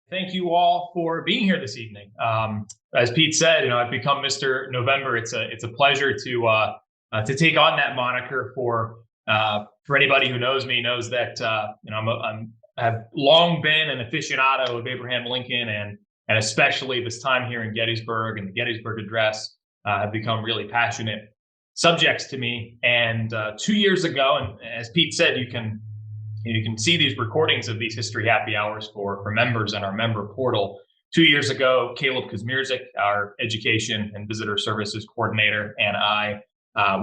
Thank you all for being here this evening. As Pete said, I've become Mr. November. It's a pleasure to take on that moniker. For anybody who knows me knows that I've long been an aficionado of Abraham Lincoln, and especially this time here in Gettysburg and the Gettysburg Address have become really passionate subjects to me. And 2 years ago, and as Pete said, you can see these recordings of these history happy hours for members in our member portal. 2 years ago, Caleb Kazmierzik, our education and visitor services coordinator, and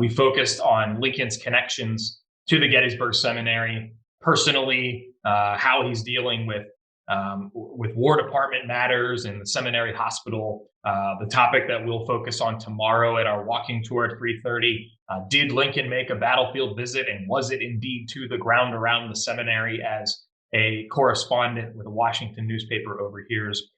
we focused on Lincoln's connections to the Gettysburg Seminary, personally, how he's dealing with War Department matters in the seminary hospital. The topic that we'll focus on tomorrow at our walking tour at 3:30. Did Lincoln make a battlefield visit, and was it indeed to the ground around the seminary as a correspondent with a Washington newspaper overhears?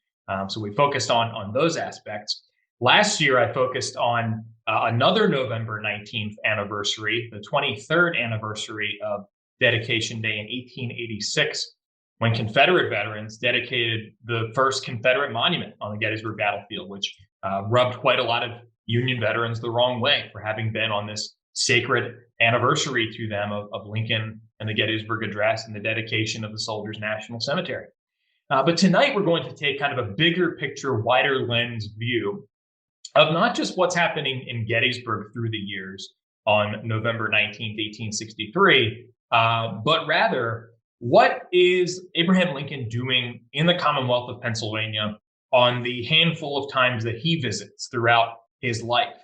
So we focused on those aspects. Last year, I focused on another November 19th anniversary, the 23rd anniversary of Dedication Day in 1886, when Confederate veterans dedicated the first Confederate monument on the Gettysburg battlefield, which rubbed quite a lot of Union veterans the wrong way for having been on this sacred anniversary to them of Lincoln and the Gettysburg Address and the dedication of the Soldiers' National Cemetery. But tonight we're going to take kind of a bigger picture, wider lens view of not just what's happening in Gettysburg through the years on November 19th, 1863, but rather what is Abraham Lincoln doing in the Commonwealth of Pennsylvania on the handful of times that he visits throughout his life,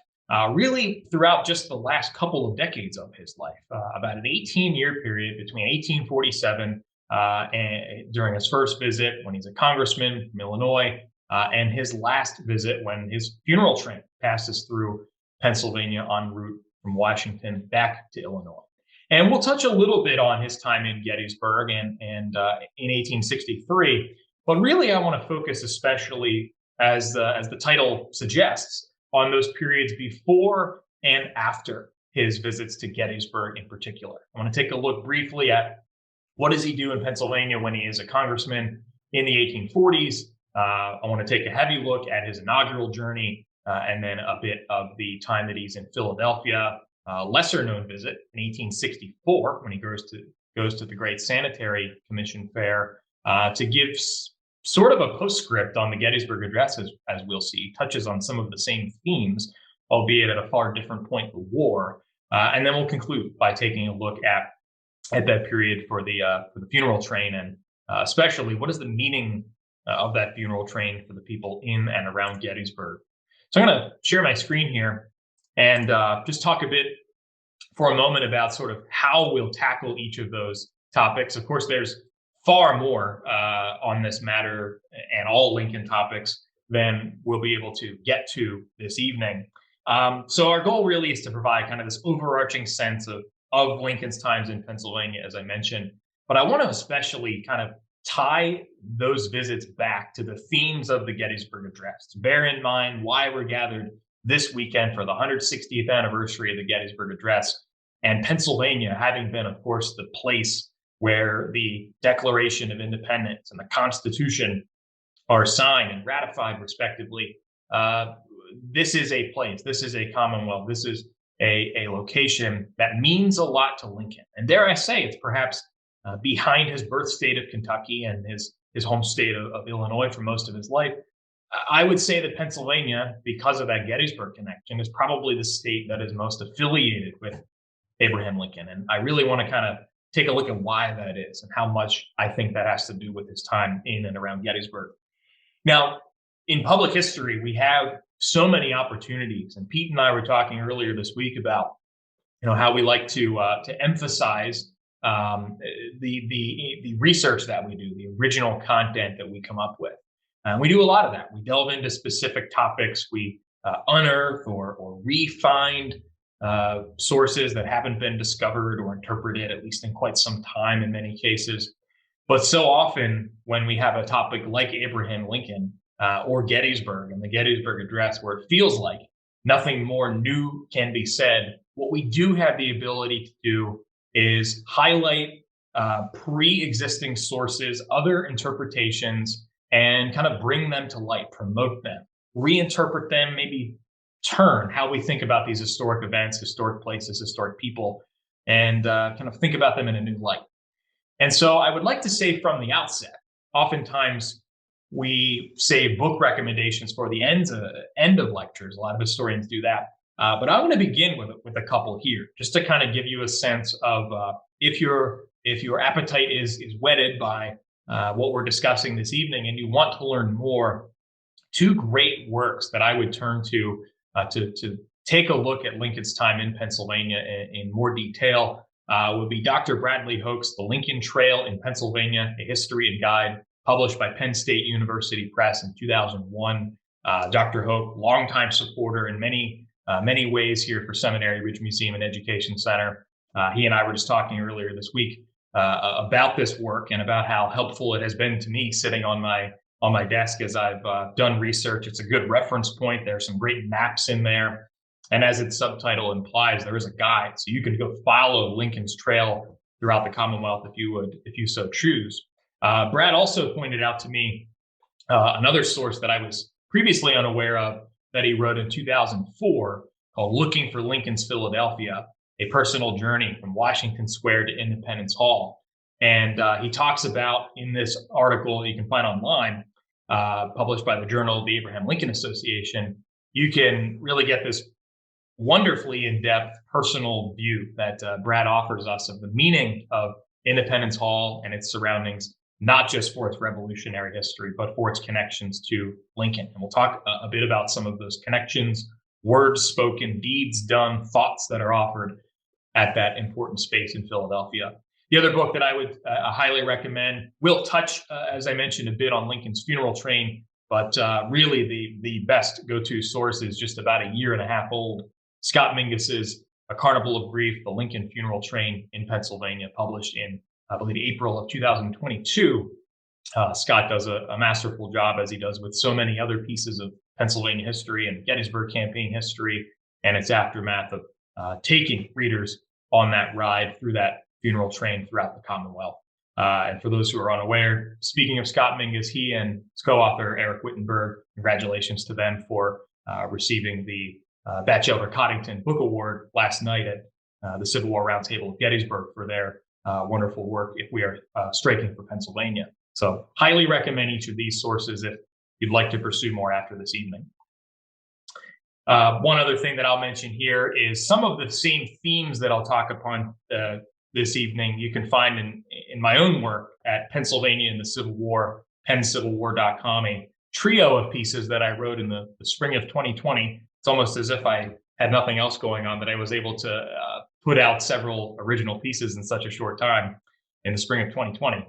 really throughout just the last couple of decades of his life, about an 18-year period between 1847 and during his first visit when he's a congressman from Illinois, and his last visit when his funeral train passes through Pennsylvania en route from Washington back to Illinois. And we'll touch a little bit on his time in Gettysburg and in 1863, but really I want to focus especially, as the title suggests, on those periods before and after his visits to Gettysburg in particular. I want to take a look briefly at what does he do in Pennsylvania when he is a congressman in the 1840s. I want to take a heavy look at his inaugural journey, and then a bit of the time that he's in Philadelphia. Lesser known visit in 1864 when he goes to the Great Sanitary Commission Fair to give sort of a postscript on the Gettysburg Address, as we'll see, touches on some of the same themes, albeit at a far different point of the war. And then we'll conclude by taking a look at that period for the funeral train, and especially what is the meaning of that funeral train for the people in and around Gettysburg. So I'm going to share my screen here and just talk a bit for a moment about sort of how we'll tackle each of those topics. Of course, there's far more on this matter and all Lincoln topics than we'll be able to get to this evening. So our goal really is to provide kind of this overarching sense of Lincoln's times in Pennsylvania, as I mentioned. But I want to especially kind of tie those visits back to the themes of the Gettysburg Address, to bear in mind why we're gathered this weekend for the 160th anniversary of the Gettysburg Address, and Pennsylvania having been, of course, the place where the Declaration of Independence and the Constitution are signed and ratified, respectively. This is a place, this is a Commonwealth, this is a location that means a lot to Lincoln. And dare I say, it's perhaps behind his birth state of Kentucky and his home state of Illinois for most of his life. I would say that Pennsylvania, because of that Gettysburg connection, is probably the state that is most affiliated with Abraham Lincoln. And I really want to kind of take a look at why that is and how much I think that has to do with his time in and around Gettysburg. Now, in public history, we have so many opportunities, and Pete and I were talking earlier this week about how we like to emphasize the research that we do, the original content that we come up with. And we do a lot of that. We delve into specific topics. We unearth or re-find sources that haven't been discovered or interpreted, at least in quite some time in many cases. But so often when we have a topic like Abraham Lincoln or Gettysburg and the Gettysburg Address, where it feels like nothing more new can be said, what we do have the ability to do is highlight pre-existing sources, other interpretations, and kind of bring them to light, promote them, reinterpret them, maybe turn how we think about these historic events, historic places, historic people, and kind of think about them in a new light. And so I would like to say from the outset, oftentimes we save book recommendations for the end of lectures. A lot of historians do that. But I'm going to begin with a couple here, just to kind of give you a sense of if your appetite is whetted by what we're discussing this evening, and you want to learn more. Two great works that I would turn to take a look at Lincoln's time in Pennsylvania in more detail would be Dr. Bradley Hoke's The Lincoln Trail in Pennsylvania, A History and Guide, published by Penn State University Press in 2001. Dr. Hoke, longtime supporter in many ways here for Seminary Ridge Museum and Education Center. He and I were just talking earlier this week about this work and about how helpful it has been to me sitting on my desk as I've done research. It's a good reference point. There are some great maps in there. And as its subtitle implies, there is a guide. So you can go follow Lincoln's trail throughout the Commonwealth if you so choose. Brad also pointed out to me another source that I was previously unaware of that he wrote in 2004 called Looking for Lincoln's Philadelphia, A Personal Journey from Washington Square to Independence Hall. And he talks about, in this article you can find online, published by the Journal of the Abraham Lincoln Association, you can really get this wonderfully in-depth personal view that Brad offers us of the meaning of Independence Hall and its surroundings, not just for its revolutionary history, but for its connections to Lincoln. And we'll talk a bit about some of those connections, words spoken, deeds done, thoughts that are offered at that important space in Philadelphia. The other book that I would highly recommend will touch, as I mentioned, a bit on Lincoln's funeral train, but really the best go-to source is just about a year and a half old. Scott Mingus's A Carnival of Grief, The Lincoln Funeral Train in Pennsylvania, published in, I believe, April of 2022. Scott does a masterful job, as he does with so many other pieces of Pennsylvania history and Gettysburg campaign history and its aftermath of taking readers on that ride through that funeral train throughout the Commonwealth. And for those who are unaware, speaking of Scott Mingus, he and his co-author Eric Wittenberg, congratulations to them for receiving the Batchelder Coddington Book Award last night at the Civil War Roundtable of Gettysburg for their wonderful work, If We Are Striking for Pennsylvania. So highly recommend each of these sources if you'd like to pursue more after this evening. One other thing that I'll mention here is some of the same themes that I'll talk upon this evening you can find in my own work at Pennsylvania in the Civil War, penncivilwar.com, a trio of pieces that I wrote in the spring of 2020. It's almost as if I had nothing else going on that I was able to put out several original pieces in such a short time in the spring of 2020.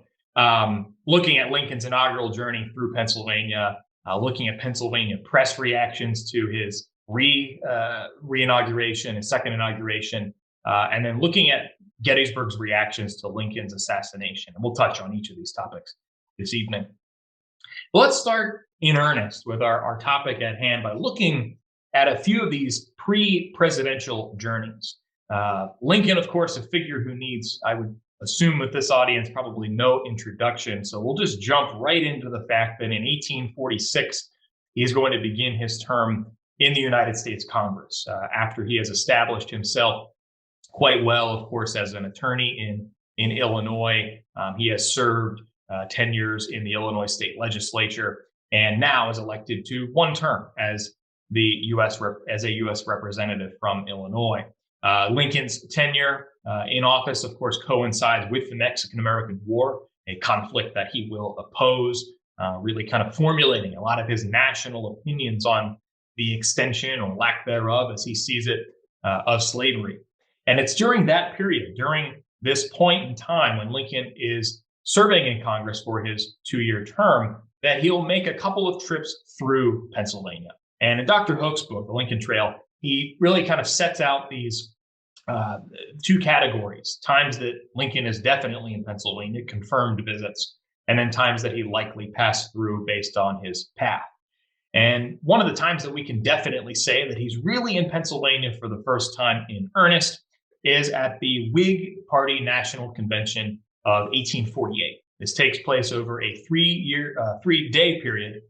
Looking at Lincoln's inaugural journey through Pennsylvania, looking at Pennsylvania press reactions to his re-inauguration, his second inauguration, and then looking at Gettysburg's reactions to Lincoln's assassination. And we'll touch on each of these topics this evening. Well, let's start in earnest with our topic at hand by looking at a few of these pre-presidential journeys. Lincoln, of course, a figure who needs, I would assume with this audience, probably no introduction. So we'll just jump right into the fact that in 1846, he is going to begin his term in the United States Congress after he has established himself quite well, of course, as an attorney in Illinois. He has served 10 years in the Illinois state legislature and now is elected to one term as a U.S. representative from Illinois. Lincoln's tenure in office, of course, coincides with the Mexican-American War, a conflict that he will oppose, really kind of formulating a lot of his national opinions on the extension or lack thereof, as he sees it, of slavery. And it's during that period, during this point in time when Lincoln is serving in Congress for his 2-year term, that he'll make a couple of trips through Pennsylvania. And in Dr. Hoke's book, The Lincoln Trail, he really kind of sets out these two categories: times that Lincoln is definitely in Pennsylvania, confirmed visits, and then times that he likely passed through based on his path. And one of the times that we can definitely say that he's really in Pennsylvania for the first time in earnest is at the Whig Party National Convention of 1848. This takes place over a three-day period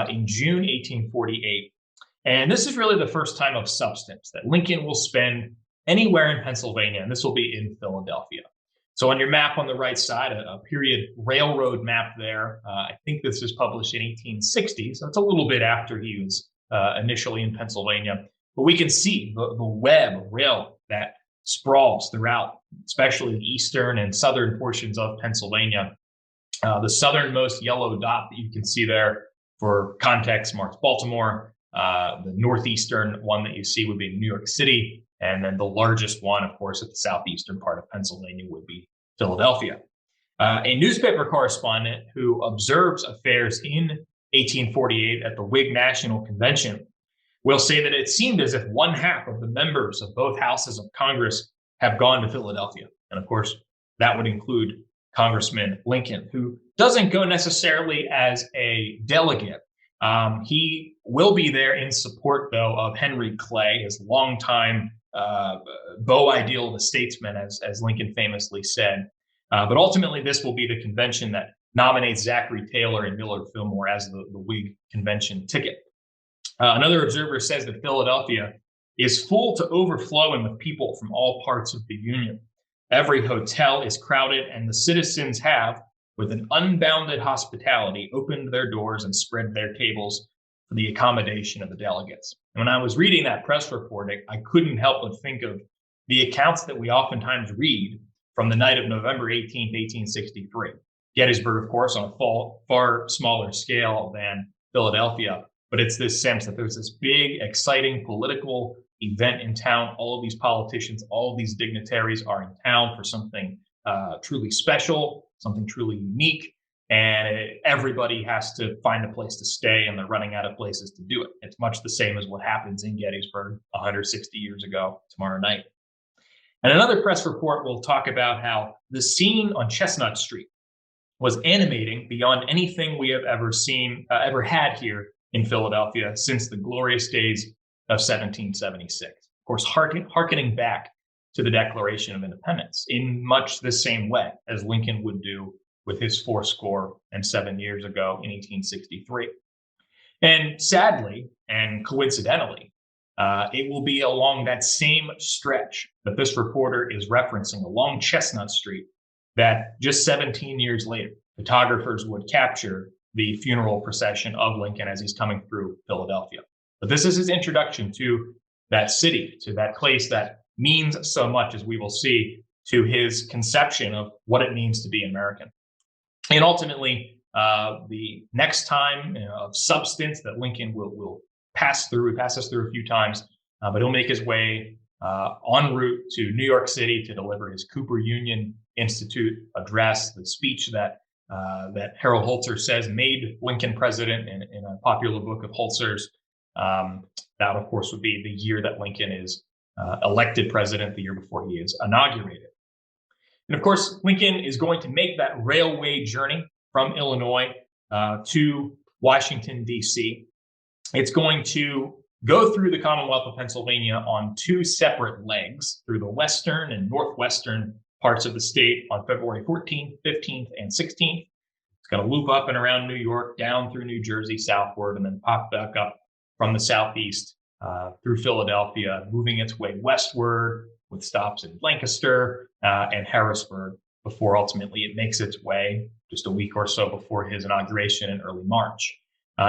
in June 1848. And this is really the first time of substance that Lincoln will spend anywhere in Pennsylvania, and this will be in Philadelphia. So on your map on the right side, a period railroad map there. I think this is published in 1860, so it's a little bit after he was initially in Pennsylvania. But we can see the web of rail that sprawls throughout, especially the eastern and southern portions of Pennsylvania. The southernmost yellow dot that you can see there, for context, marks Baltimore. The northeastern one that you see would be New York City. And then the largest one, of course, at the southeastern part of Pennsylvania would be Philadelphia. A newspaper correspondent who observes affairs in 1848 at the Whig National Convention will say that it seemed as if one half of the members of both houses of Congress have gone to Philadelphia. And of course, that would include Congressman Lincoln, who doesn't go necessarily as a delegate. He will be there in support, though, of Henry Clay, his longtime beau ideal of a statesman, as Lincoln famously said. But ultimately, this will be the convention that nominates Zachary Taylor and Millard Fillmore as the Whig convention ticket. Another observer says that Philadelphia is full to overflowing with people from all parts of the Union. Every hotel is crowded, and the citizens have, with an unbounded hospitality, opened their doors and spread their tables for the accommodation of the delegates. And when I was reading that press report, I couldn't help but think of the accounts that we oftentimes read from the night of November 18th, 1863. Gettysburg, of course, on a far smaller scale than Philadelphia, but it's this sense that there's this big, exciting political event in town. All of these politicians, all of these dignitaries are in town for something truly special, something truly unique, and everybody has to find a place to stay, and they're running out of places to do it. It's much the same as what happens in Gettysburg 160 years ago tomorrow night. And another press report will talk about how the scene on Chestnut Street was animating beyond anything we have ever seen, ever had here in Philadelphia since the glorious days of 1776. Of course, hearkening back to the Declaration of Independence in much the same way as Lincoln would do with his 77 years ago in 1863. And sadly, and coincidentally, it will be along that same stretch that this reporter is referencing, along Chestnut Street, that just 17 years later, photographers would capture the funeral procession of Lincoln as he's coming through Philadelphia. But this is his introduction to that city, to that place that means so much, as we will see, to his conception of what it means to be American. And ultimately, the next time of substance that Lincoln will pass us through a few times, but he'll make his way en route to New York City to deliver his Cooper Union Institute address, the speech that Harold Holzer says made Lincoln president in a popular book of Holzer's. That, of course, would be the year that Lincoln is elected president, the year before he is inaugurated. And of course, Lincoln is going to make that railway journey from Illinois to Washington, D.C. It's going to go through the Commonwealth of Pennsylvania on two separate legs through the western and northwestern parts of the state on February 14th, 15th, and 16th. It's going to loop up and around New York, down through New Jersey southward, and then pop back up from the southeast through Philadelphia, moving its way westward with stops in Lancaster and Harrisburg before ultimately it makes its way just a week or so before his inauguration in early March.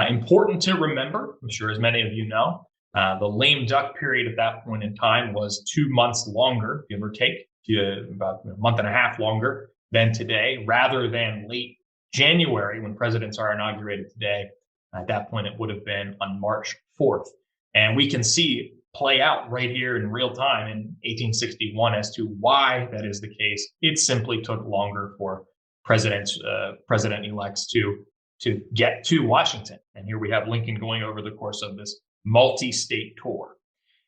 Important to remember, I'm sure as many of you know, the lame duck period at that point in time was 2 months longer, give or take, about a month and a half longer than today, rather than late January when presidents are inaugurated today. At that point, it would have been on March 4th. And we can see play out right here in real time in 1861 as to why that is the case. It simply took longer for president-elects to get to Washington. And here we have Lincoln going over the course of this multi-state tour.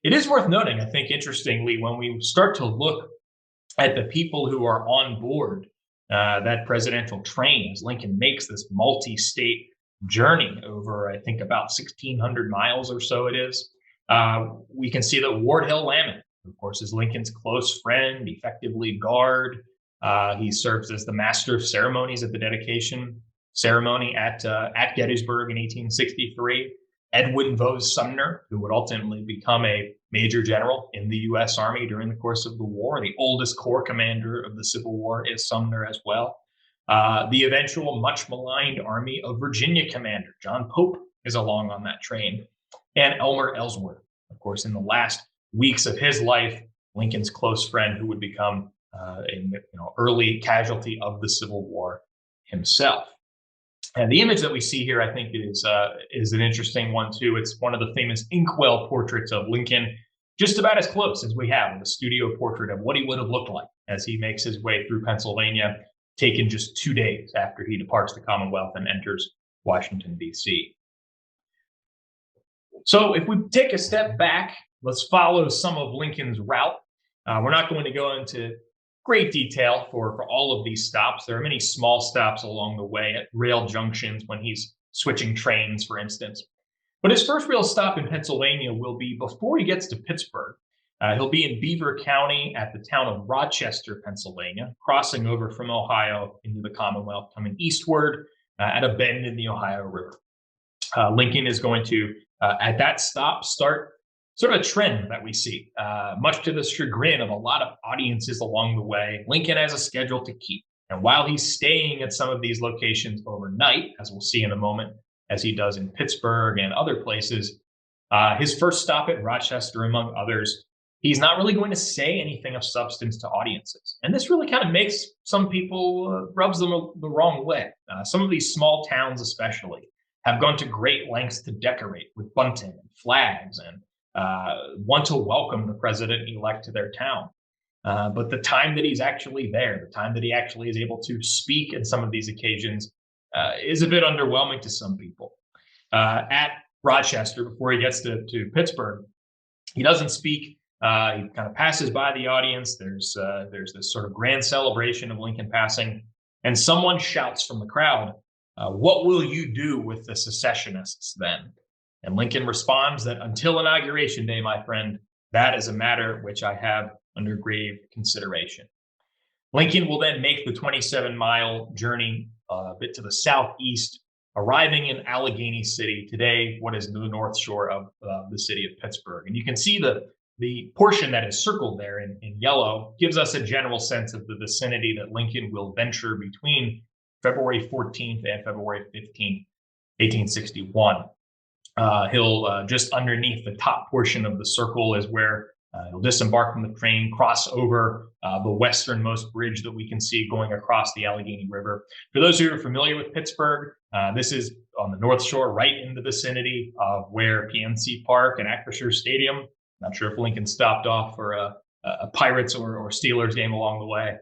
It is worth noting, I think, interestingly, when we start to look at the people who are on board that presidential train as Lincoln makes this multi-state journey over, I think, about 1,600 miles or so it is. We can see that Ward Hill Lamon, of course, is Lincoln's close friend, effectively guard, He serves as the master of ceremonies at the dedication ceremony at Gettysburg in 1863. Edwin Vose Sumner, who would ultimately become a major general in the U.S. Army during the course of the war, the oldest corps commander of the Civil War, is Sumner as well. The eventual much maligned Army of Virginia commander, John Pope, is along on that train. And Elmer Ellsworth, of course, in the last weeks of his life, Lincoln's close friend who would become an early casualty of the Civil War himself. And the image that we see here, I think, is an interesting one too. It's one of the famous inkwell portraits of Lincoln, just about as close as we have a studio portrait of what he would have looked like as he makes his way through Pennsylvania, taken just 2 days after he departs the Commonwealth and enters Washington, D.C. So if we take a step back, let's follow some of Lincoln's route. We're not going to go into great detail for all of these stops. There are many small stops along the way at rail junctions when he's switching trains, for instance. But his first real stop in Pennsylvania will be before he gets to Pittsburgh. He'll be in Beaver County at the town of Rochester, Pennsylvania, crossing over from Ohio into the Commonwealth, coming eastward at a bend in the Ohio River. Lincoln is going to, at that stop, start sort of a trend that we see, much to the chagrin of a lot of audiences along the way. Lincoln has a schedule to keep. And while he's staying at some of these locations overnight, as we'll see in a moment, as he does in Pittsburgh and other places, his first stop at Rochester, among others, he's not really going to say anything of substance to audiences. And this really kind of makes some people, rubs them the wrong way. Some of these small towns especially have gone to great lengths to decorate with bunting and flags and want to welcome the president-elect to their town. But the time that he's actually there, the time that he actually is able to speak at some of these occasions is a bit underwhelming to some people. At Rochester, before he gets to Pittsburgh, he doesn't speak. He kind of passes by the audience. There's this sort of grand celebration of Lincoln passing, and someone shouts from the crowd, "What will you do with the secessionists then?" And Lincoln responds that until Inauguration Day, my friend, that is a matter which I have under grave consideration. Lincoln will then make the 27-mile journey a bit to the southeast, arriving in Allegheny City, today what is the north shore of the city of Pittsburgh. And you can see the portion that is circled there in yellow gives us a general sense of the vicinity that Lincoln will venture between February 14th and February 15th, 1861. He'll just underneath the top portion of the circle is where he'll disembark from the train, cross over the westernmost bridge that we can see going across the Allegheny River. For those who are familiar with Pittsburgh, this is on the North Shore, right in the vicinity of where PNC Park and Acrisure Stadium. Not sure if Lincoln stopped off for a Pirates or Steelers game along the way.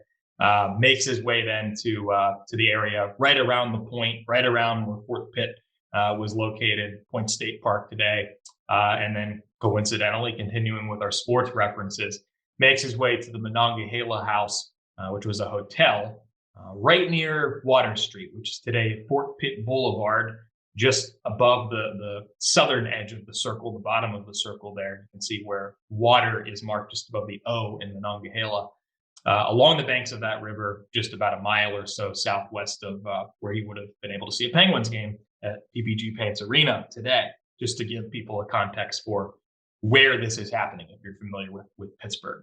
Makes his way then to the area right around the point, right around where Fort Pitt was located, Point State Park today, and then coincidentally, continuing with our sports references, makes his way to the Monongahela House, which was a hotel right near Water Street, which is today Fort Pitt Boulevard, just above the southern edge of the circle, the bottom of the circle there. You can see where water is marked just above the O in Monongahela. Along the banks of that river, just about a mile or so southwest of where he would have been able to see a Penguins game at PPG Paints Arena today, just to give people a context for where this is happening, if you're familiar with Pittsburgh.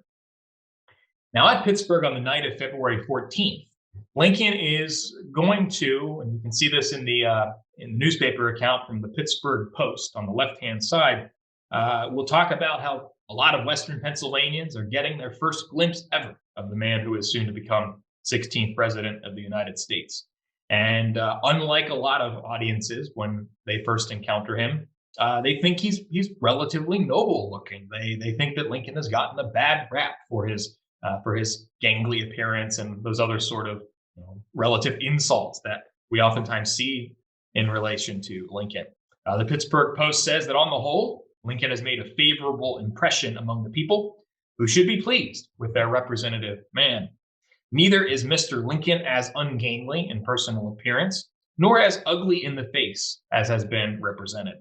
Now, at Pittsburgh on the night of February 14th, Lincoln is going to, and you can see this in the newspaper account from the Pittsburgh Post on the left-hand side, we'll talk about how a lot of Western Pennsylvanians are getting their first glimpse ever of the man who is soon to become 16th president of the United States. And unlike a lot of audiences when they first encounter him, they think he's relatively noble looking. They think that Lincoln has gotten a bad rap for his gangly appearance and those other sort of relative insults that we oftentimes see in relation to Lincoln. The Pittsburgh Post says that on the whole, Lincoln has made a favorable impression among the people who should be pleased with their representative man. Neither is Mr. Lincoln as ungainly in personal appearance, nor as ugly in the face as has been represented.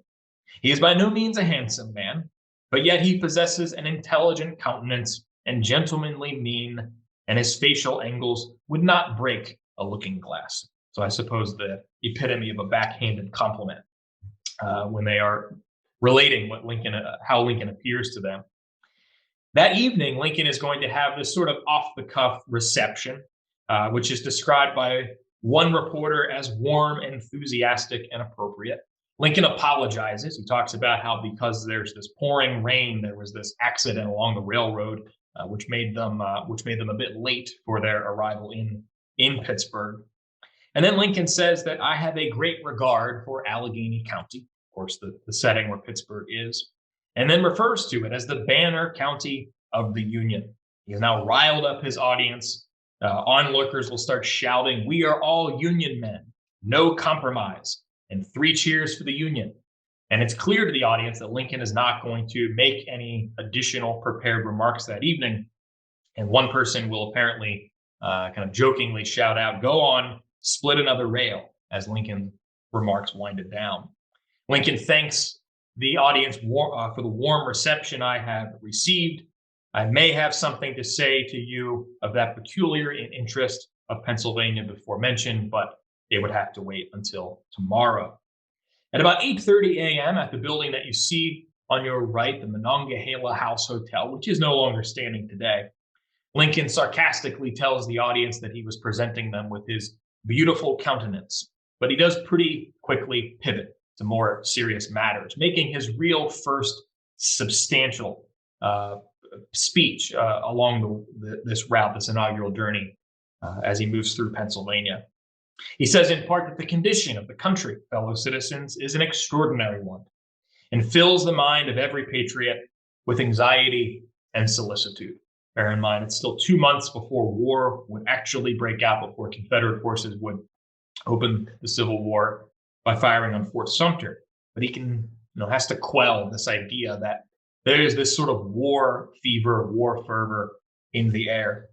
He is by no means a handsome man, but yet he possesses an intelligent countenance and gentlemanly mien, and his facial angles would not break a looking glass. So I suppose the epitome of a backhanded compliment when they are relating what Lincoln, how Lincoln appears to them. That evening, Lincoln is going to have this sort of off-the-cuff reception, which is described by one reporter as warm, enthusiastic, and appropriate. Lincoln apologizes. He talks about how because there's this pouring rain, there was this accident along the railroad, which made them a bit late for their arrival in Pittsburgh. And then Lincoln says that I have a great regard for Allegheny County, of course, the setting where Pittsburgh is, and then refers to it as the banner county of the Union. He has now riled up his audience. Onlookers will start shouting, "We are all Union men, no compromise," and 3 cheers for the Union. And it's clear to the audience that Lincoln is not going to make any additional prepared remarks that evening. And one person will apparently kind of jokingly shout out, "Go on, split another rail," as Lincoln's remarks winded down. Lincoln thanks the audience for the warm reception I have received. I may have something to say to you of that peculiar interest of Pennsylvania before mentioned, but it would have to wait until tomorrow. At about 8:30 a.m. at the building that you see on your right, the Monongahela House Hotel, which is no longer standing today, Lincoln sarcastically tells the audience that he was presenting them with his beautiful countenance, but he does pretty quickly pivot to more serious matters, making his real first substantial speech along this route, this inaugural journey, as he moves through Pennsylvania. He says in part that the condition of the country, fellow citizens, is an extraordinary one and fills the mind of every patriot with anxiety and solicitude. Bear in mind, it's still 2 months before war would actually break out, before Confederate forces would open the Civil War by firing on Fort Sumter. But he has to quell this idea that there is this sort of war fever, war fervor in the air.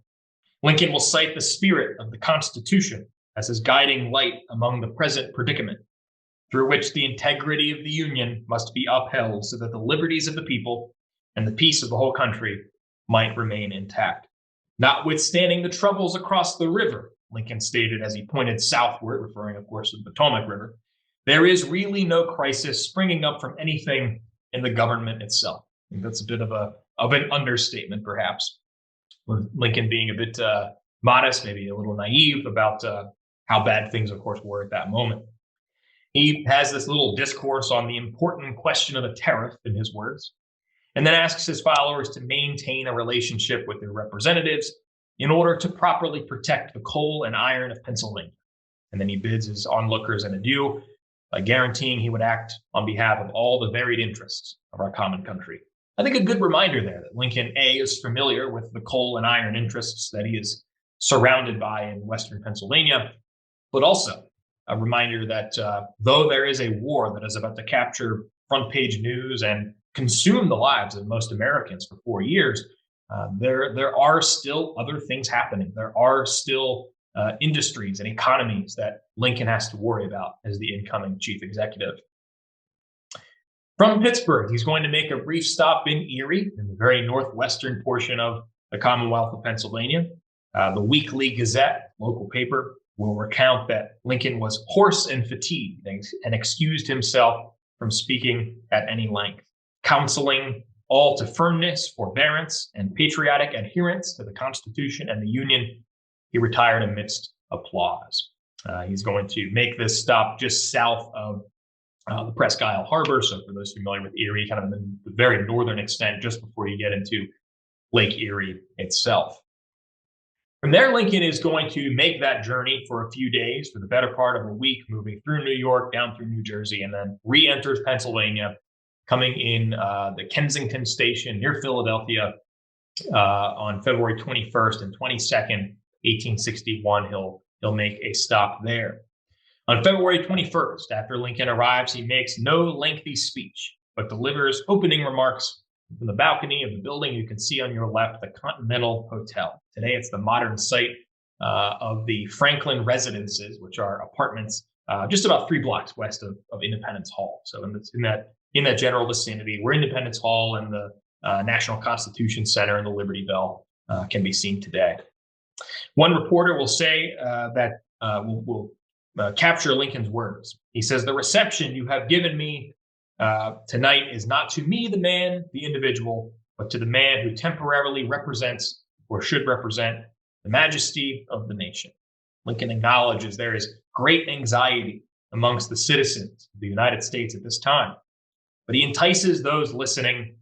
Lincoln will cite the spirit of the Constitution as his guiding light among the present predicament, through which the integrity of the Union must be upheld so that the liberties of the people and the peace of the whole country might remain intact. Notwithstanding the troubles across the river, Lincoln stated as he pointed southward, referring, of course, to the Potomac River, there is really no crisis springing up from anything in the government itself. I think that's a bit of an understatement, perhaps. Lincoln being a bit modest, maybe a little naive about how bad things, of course, were at that moment. He has this little discourse on the important question of the tariff, in his words, and then asks his followers to maintain a relationship with their representatives in order to properly protect the coal and iron of Pennsylvania. And then he bids his onlookers an adieu by guaranteeing he would act on behalf of all the varied interests of our common country. I think a good reminder there that Lincoln, A, is familiar with the coal and iron interests that he is surrounded by in Western Pennsylvania, but also a reminder that though there is a war that is about to capture front page news and consume the lives of most Americans for 4 years, there are still other things happening. There are still industries and economies that Lincoln has to worry about as the incoming chief executive. From Pittsburgh, he's going to make a brief stop in Erie, in the very northwestern portion of the Commonwealth of Pennsylvania. The Weekly Gazette, local paper, will recount that Lincoln was hoarse and fatigued and excused himself from speaking at any length, counseling all to firmness, forbearance, and patriotic adherence to the Constitution and the Union. He retired amidst applause. He's going to make this stop just south of the Presque Isle Harbor. So for those familiar with Erie, kind of in the very northern extent, just before you get into Lake Erie itself. From there, Lincoln is going to make that journey for a few days, for the better part of a week, moving through New York, down through New Jersey, and then re-enters Pennsylvania, coming in the Kensington Station near Philadelphia on February 21st and 22nd, 1861. He'll make a stop there. On February 21st, after Lincoln arrives, he makes no lengthy speech, but delivers opening remarks from the balcony of the building you can see on your left, the Continental Hotel. Today, it's the modern site of the Franklin Residences, which are apartments just about 3 blocks west of Independence Hall. So in that general vicinity, where Independence Hall and the National Constitution Center and the Liberty Bell can be seen today. One reporter will say that will capture Lincoln's words. He says, "The reception you have given me tonight is not to me, the man, the individual, but to the man who temporarily represents or should represent the majesty of the nation." Lincoln acknowledges there is great anxiety amongst the citizens of the United States at this time, but he entices those listening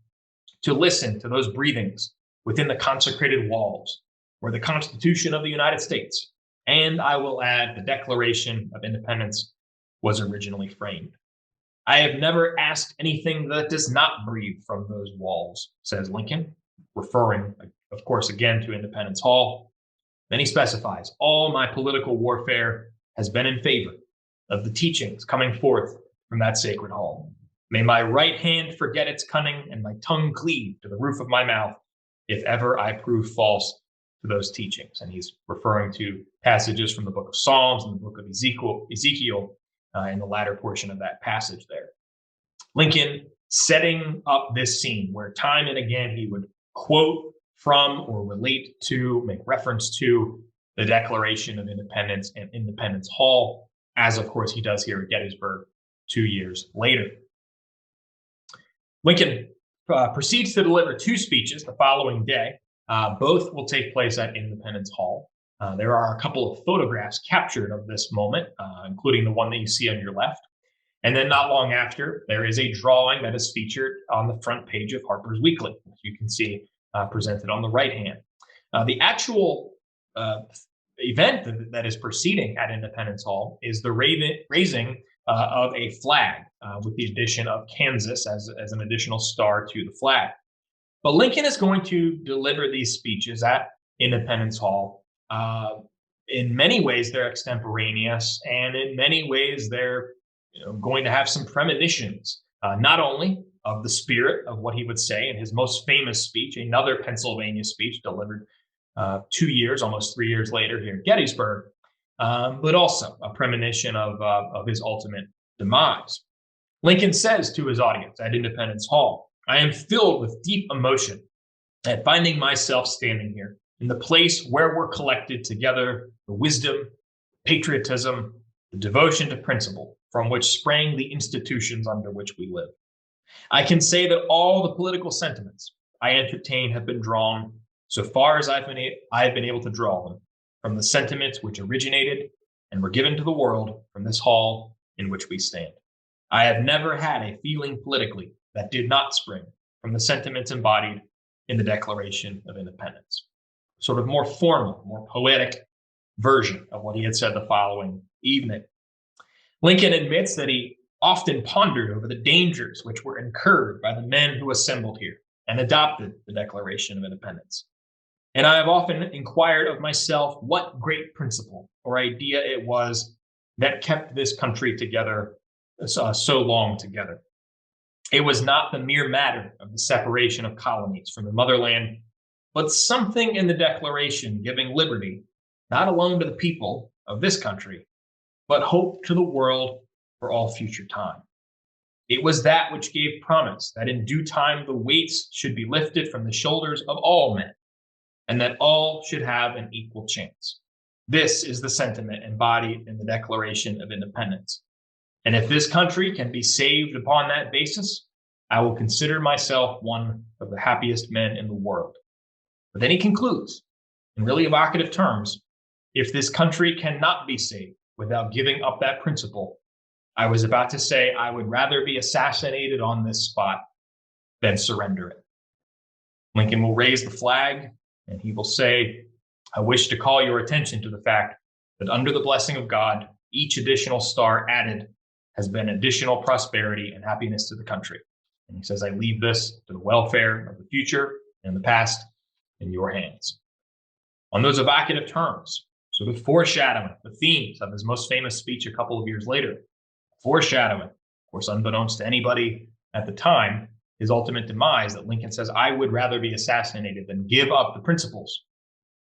to listen to those breathings within the consecrated walls where the Constitution of the United States, and I will add the Declaration of Independence, was originally framed. "I have never asked anything that does not breathe from those walls," says Lincoln, referring, of course, again to Independence Hall. Then he specifies, "All my political warfare has been in favor of the teachings coming forth from that sacred hall. May my right hand forget its cunning and my tongue cleave to the roof of my mouth if ever I prove false to those teachings." And he's referring to passages from the book of Psalms and the book of Ezekiel in the latter portion of that passage there. Lincoln setting up this scene where time and again he would quote from or relate to, make reference to the Declaration of Independence and Independence Hall, as of course he does here at Gettysburg 2 years later. Lincoln proceeds to deliver 2 speeches the following day. Both will take place at Independence Hall. There are a couple of photographs captured of this moment, including the one that you see on your left. And then not long after, there is a drawing that is featured on the front page of Harper's Weekly, which you can see presented on the right hand. The actual event that is proceeding at Independence Hall is the raising of a flag with the addition of Kansas as an additional star to the flag. But Lincoln is going to deliver these speeches at Independence Hall. In many ways, they're extemporaneous, and in many ways, they're going to have some premonitions, not only of the spirit of what he would say in his most famous speech, another Pennsylvania speech delivered 2 years, almost 3 years later here at Gettysburg, but also a premonition of his ultimate demise. Lincoln says to his audience at Independence Hall, "I am filled with deep emotion at finding myself standing here in the place where we're collected together the wisdom, patriotism, the devotion to principle from which sprang the institutions under which we live. I can say that all the political sentiments I entertain have been drawn, so far as I've been able to draw them, from the sentiments which originated and were given to the world from this hall in which we stand. I have never had a feeling politically that did not spring from the sentiments embodied in the Declaration of Independence." Sort of more formal, more poetic version of what he had said the following evening. Lincoln admits that he often pondered over the dangers which were incurred by the men who assembled here and adopted the Declaration of Independence. "And I have often inquired of myself what great principle or idea it was that kept this country together so long together. It was not the mere matter of the separation of colonies from the motherland, but something in the Declaration giving liberty, not alone to the people of this country, but hope to the world for all future time. It was that which gave promise that in due time the weights should be lifted from the shoulders of all men, and that all should have an equal chance. This is the sentiment embodied in the Declaration of Independence. And if this country can be saved upon that basis, I will consider myself one of the happiest men in the world." But then he concludes, in really evocative terms, "If this country cannot be saved without giving up that principle, I was about to say I would rather be assassinated on this spot than surrender it." Lincoln will raise the flag and he will say, "I wish to call your attention to the fact that under the blessing of God, each additional star added has been additional prosperity and happiness to the country." And he says, "I leave this to the welfare of the future and the past in your hands." On those evocative terms, sort of foreshadowing the themes of his most famous speech a couple of years later, foreshadowing, of course, unbeknownst to anybody at the time, his ultimate demise, that Lincoln says, "I would rather be assassinated than give up the principles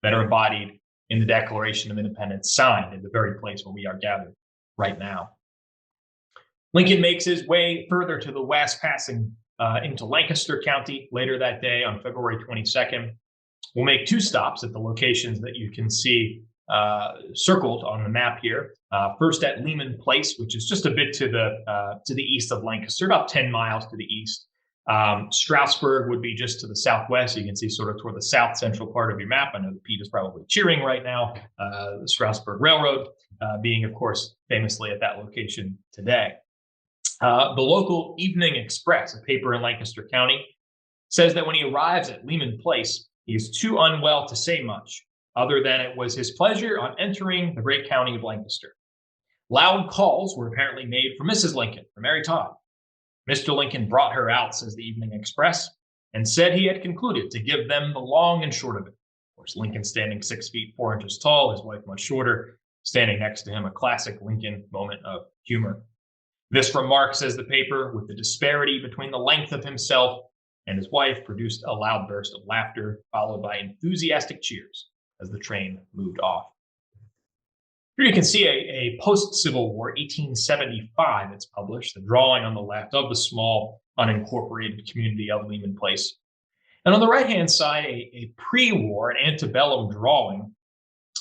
that are embodied in the Declaration of Independence, signed in the very place where we are gathered right now." Lincoln makes his way further to the west, passing into Lancaster County later that day on February 22nd, We'll make two stops at the locations that you can see circled on the map here. First at Lehman Place, which is just a bit to the east of Lancaster, about 10 miles to the east. Strasburg would be just to the southwest. You can see sort of toward the south central part of your map. I know that Pete is probably cheering right now. The Strasburg Railroad being, of course, famously at that location today. The local Evening Express, a paper in Lancaster County, says that when he arrives at Lehman Place, he is too unwell to say much, other than it was his pleasure on entering the great county of Lancaster. Loud calls were apparently made for Mrs. Lincoln, for Mary Todd. Mr. Lincoln brought her out, says the Evening Express, and said he had concluded to give them the long and short of it. Of course, Lincoln standing 6 feet 4 inches tall, his wife much shorter, standing next to him, a classic Lincoln moment of humor. This remark, says the paper, with the disparity between the length of himself and his wife, produced a loud burst of laughter, followed by enthusiastic cheers as the train moved off. Here you can see a post-Civil War, 1875, it's published, the drawing on the left of the small, unincorporated community of Lehman Place. And on the right-hand side, a pre-war, an antebellum drawing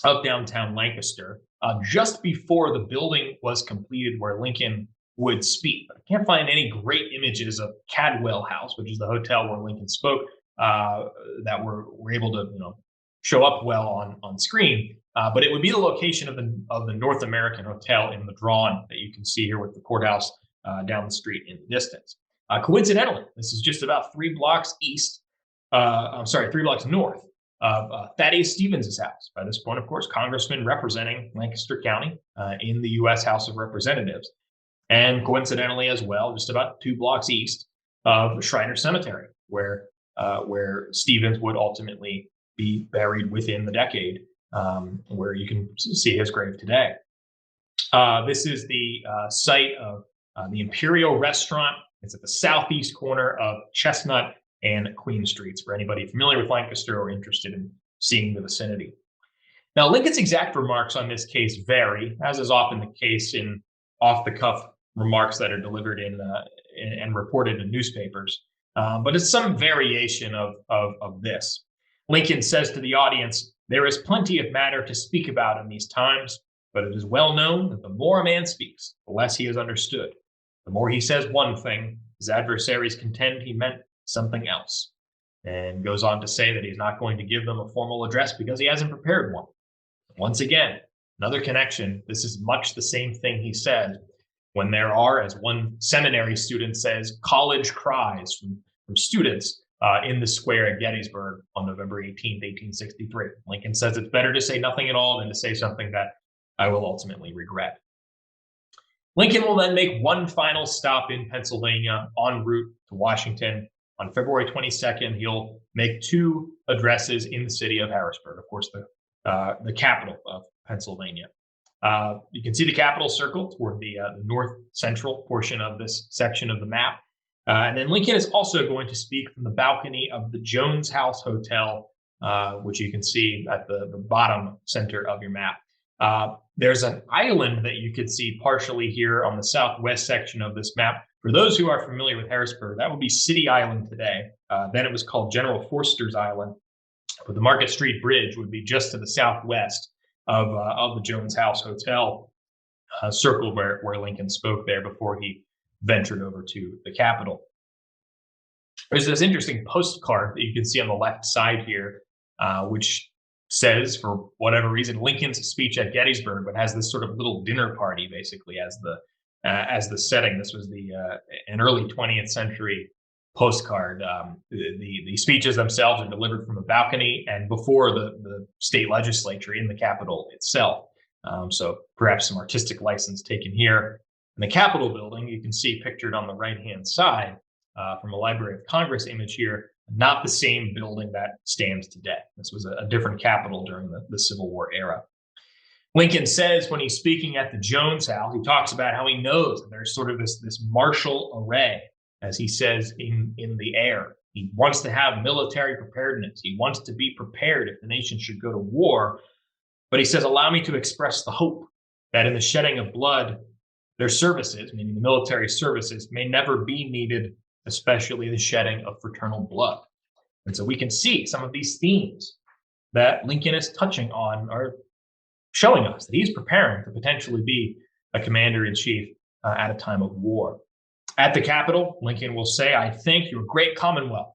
of downtown Lancaster, just before the building was completed where Lincoln would speak. But I can't find any great images of Cadwell House, which is the hotel where Lincoln spoke, that were able to show up well on screen. But it would be the location of the North American Hotel in the drawing that you can see here with the courthouse down the street in the distance. Coincidentally, this is just about 3 blocks north of Thaddeus Stevens' house. By this point, of course, congressman representing Lancaster County in the U.S. House of Representatives. And coincidentally as well, just about 2 blocks east of Shriner Cemetery, where Stevens would ultimately be buried within the decade, where you can see his grave today. This is the site of the Imperial Restaurant. It's at the southeast corner of Chestnut and Queen Streets, for anybody familiar with Lancaster or interested in seeing the vicinity. Now, Lincoln's exact remarks on this case vary, as is often the case in off-the-cuff remarks that are delivered and reported in newspapers. But it's some variation of this. Lincoln says to the audience, "There is plenty of matter to speak about in these times, but it is well known that the more a man speaks, the less he is understood. The more he says one thing, his adversaries contend he meant something else." And goes on to say that he's not going to give them a formal address because he hasn't prepared one. Once again, another connection. This is much the same thing he said when there are, as one seminary student says, college cries from students in the square at Gettysburg on November 18th, 1863. Lincoln says it's better to say nothing at all than to say something that I will ultimately regret. Lincoln will then make one final stop in Pennsylvania en route to Washington. On February 22nd, he'll make 2 addresses in the city of Harrisburg, of course, the capital of Pennsylvania. You can see the capital circled toward the north central portion of this section of the map. And then Lincoln is also going to speak from the balcony of the Jones House Hotel, which you can see at the bottom center of your map. There's an island that you could see partially here on the southwest section of this map. For those who are familiar with Harrisburg, that would be City Island today. Then it was called General Forster's Island. But the Market Street Bridge would be just to the southwest of the Jones House Hotel, circled where Lincoln spoke there before he ventured over to the Capitol. There's this interesting postcard that you can see on the left side here, which says, for whatever reason, Lincoln's speech at Gettysburg, but has this sort of little dinner party basically as the setting. This was an early 20th century postcard. The speeches themselves are delivered from a balcony and before the state legislature in the Capitol itself. So perhaps some artistic license taken here. In the Capitol building, you can see pictured on the right-hand side from a Library of Congress image here, not the same building that stands today. This was a different Capitol during the Civil War era. Lincoln says when he's speaking at the Jones House, he talks about how he knows that there's sort of this martial array, as he says, in the air. He wants to have military preparedness. He wants to be prepared if the nation should go to war. But he says, allow me to express the hope that in the shedding of blood, their services, meaning the military services, may never be needed, especially the shedding of fraternal blood. And so we can see some of these themes that Lincoln is touching on are showing us that he's preparing to potentially be a commander-in-chief at a time of war. At the Capitol, Lincoln will say, "I thank your great Commonwealth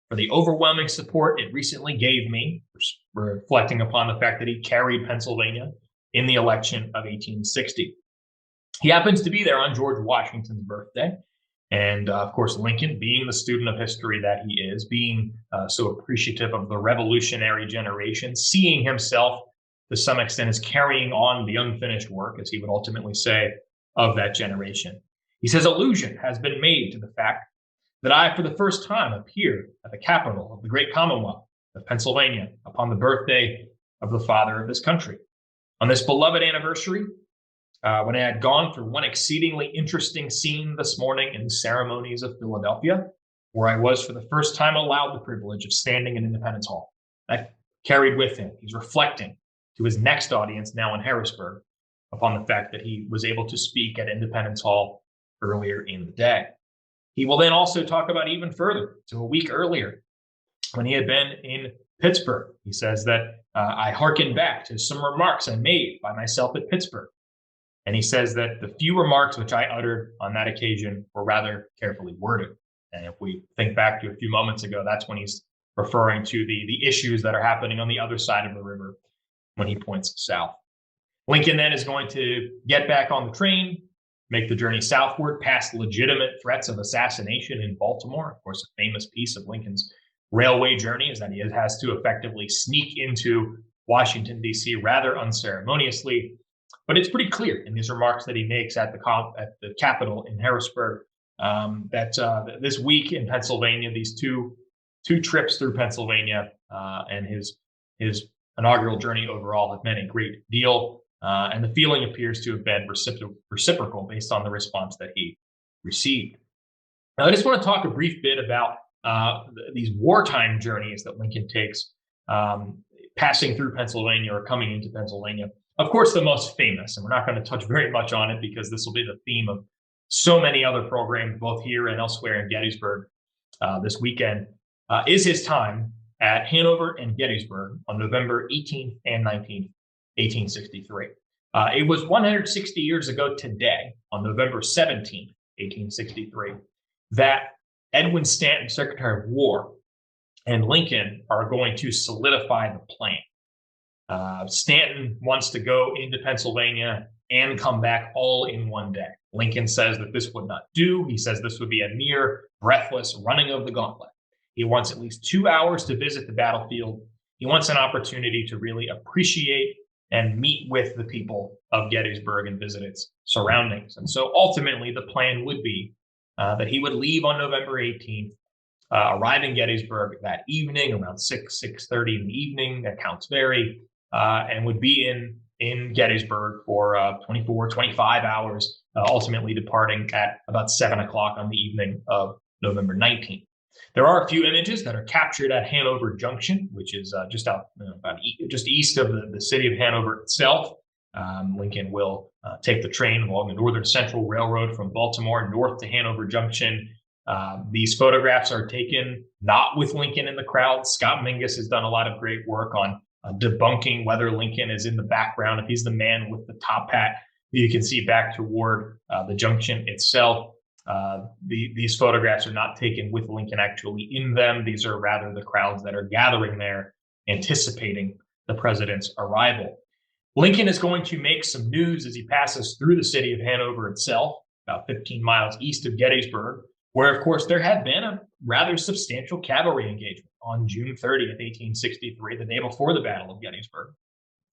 for the overwhelming support it recently gave me," reflecting upon the fact that he carried Pennsylvania in the election of 1860. He happens to be there on George Washington's birthday. And of course, Lincoln, being the student of history that he is, being so appreciative of the revolutionary generation, seeing himself to some extent as carrying on the unfinished work, as he would ultimately say, of that generation. He says, "Allusion has been made to the fact that I, for the first time, appeared at the capital of the great Commonwealth of Pennsylvania upon the birthday of the father of this country. On this beloved anniversary, when I had gone through one exceedingly interesting scene this morning in the ceremonies of Philadelphia, where I was for the first time allowed the privilege of standing in Independence Hall." That carried with him. He's reflecting to his next audience now in Harrisburg upon the fact that he was able to speak at Independence Hall earlier in the day. He will then also talk about even further to a week earlier when he had been in Pittsburgh. He says that I hearkened back to some remarks I made by myself at Pittsburgh. And he says that the few remarks which I uttered on that occasion were rather carefully worded. And if we think back to a few moments ago, that's when he's referring to the issues that are happening on the other side of the river when he points south. Lincoln then is going to get back on the train, make the journey southward past legitimate threats of assassination in Baltimore. Of course, a famous piece of Lincoln's railway journey is that he has to effectively sneak into Washington, D.C. rather unceremoniously. But it's pretty clear in these remarks that he makes at the Capitol in Harrisburg that this week in Pennsylvania, these two trips through Pennsylvania and his inaugural journey overall have meant a great deal. And the feeling appears to have been reciprocal based on the response that he received. Now, I just want to talk a brief bit about these wartime journeys that Lincoln takes, passing through Pennsylvania or coming into Pennsylvania. Of course, the most famous, and we're not going to touch very much on it because this will be the theme of so many other programs, both here and elsewhere in Gettysburg this weekend, is his time at Hanover and Gettysburg on November 18th and 19th, 1863. It was 160 years ago today, on November 17th, 1863, that Edwin Stanton, Secretary of War, and Lincoln are going to solidify the plan. Stanton wants to go into Pennsylvania and come back all in one day. Lincoln says that this would not do. He says this would be a near breathless running of the gauntlet. He wants at least 2 hours to visit the battlefield. He wants an opportunity to really appreciate and meet with the people of Gettysburg and visit its surroundings. And so ultimately, the plan would be that he would leave on November 18th, arrive in Gettysburg that evening around 6:30 in the evening, accounts vary, and would be in Gettysburg for 24, 25 hours, ultimately departing at about 7 o'clock on the evening of November 19th. There are a few images that are captured at Hanover Junction, which is just just east of the city of Hanover itself. Lincoln will take the train along the Northern Central Railroad from Baltimore north to Hanover Junction. These photographs are taken not with Lincoln in the crowd. Scott Mingus has done a lot of great work on debunking whether Lincoln is in the background, if he's the man with the top hat. You can see back toward the junction itself. These photographs are not taken with Lincoln actually in them. These are rather the crowds that are gathering there, anticipating the president's arrival. Lincoln is going to make some news as he passes through the city of Hanover itself, about 15 miles east of Gettysburg, where, of course, there had been a rather substantial cavalry engagement on June 30th, 1863, the day before the Battle of Gettysburg.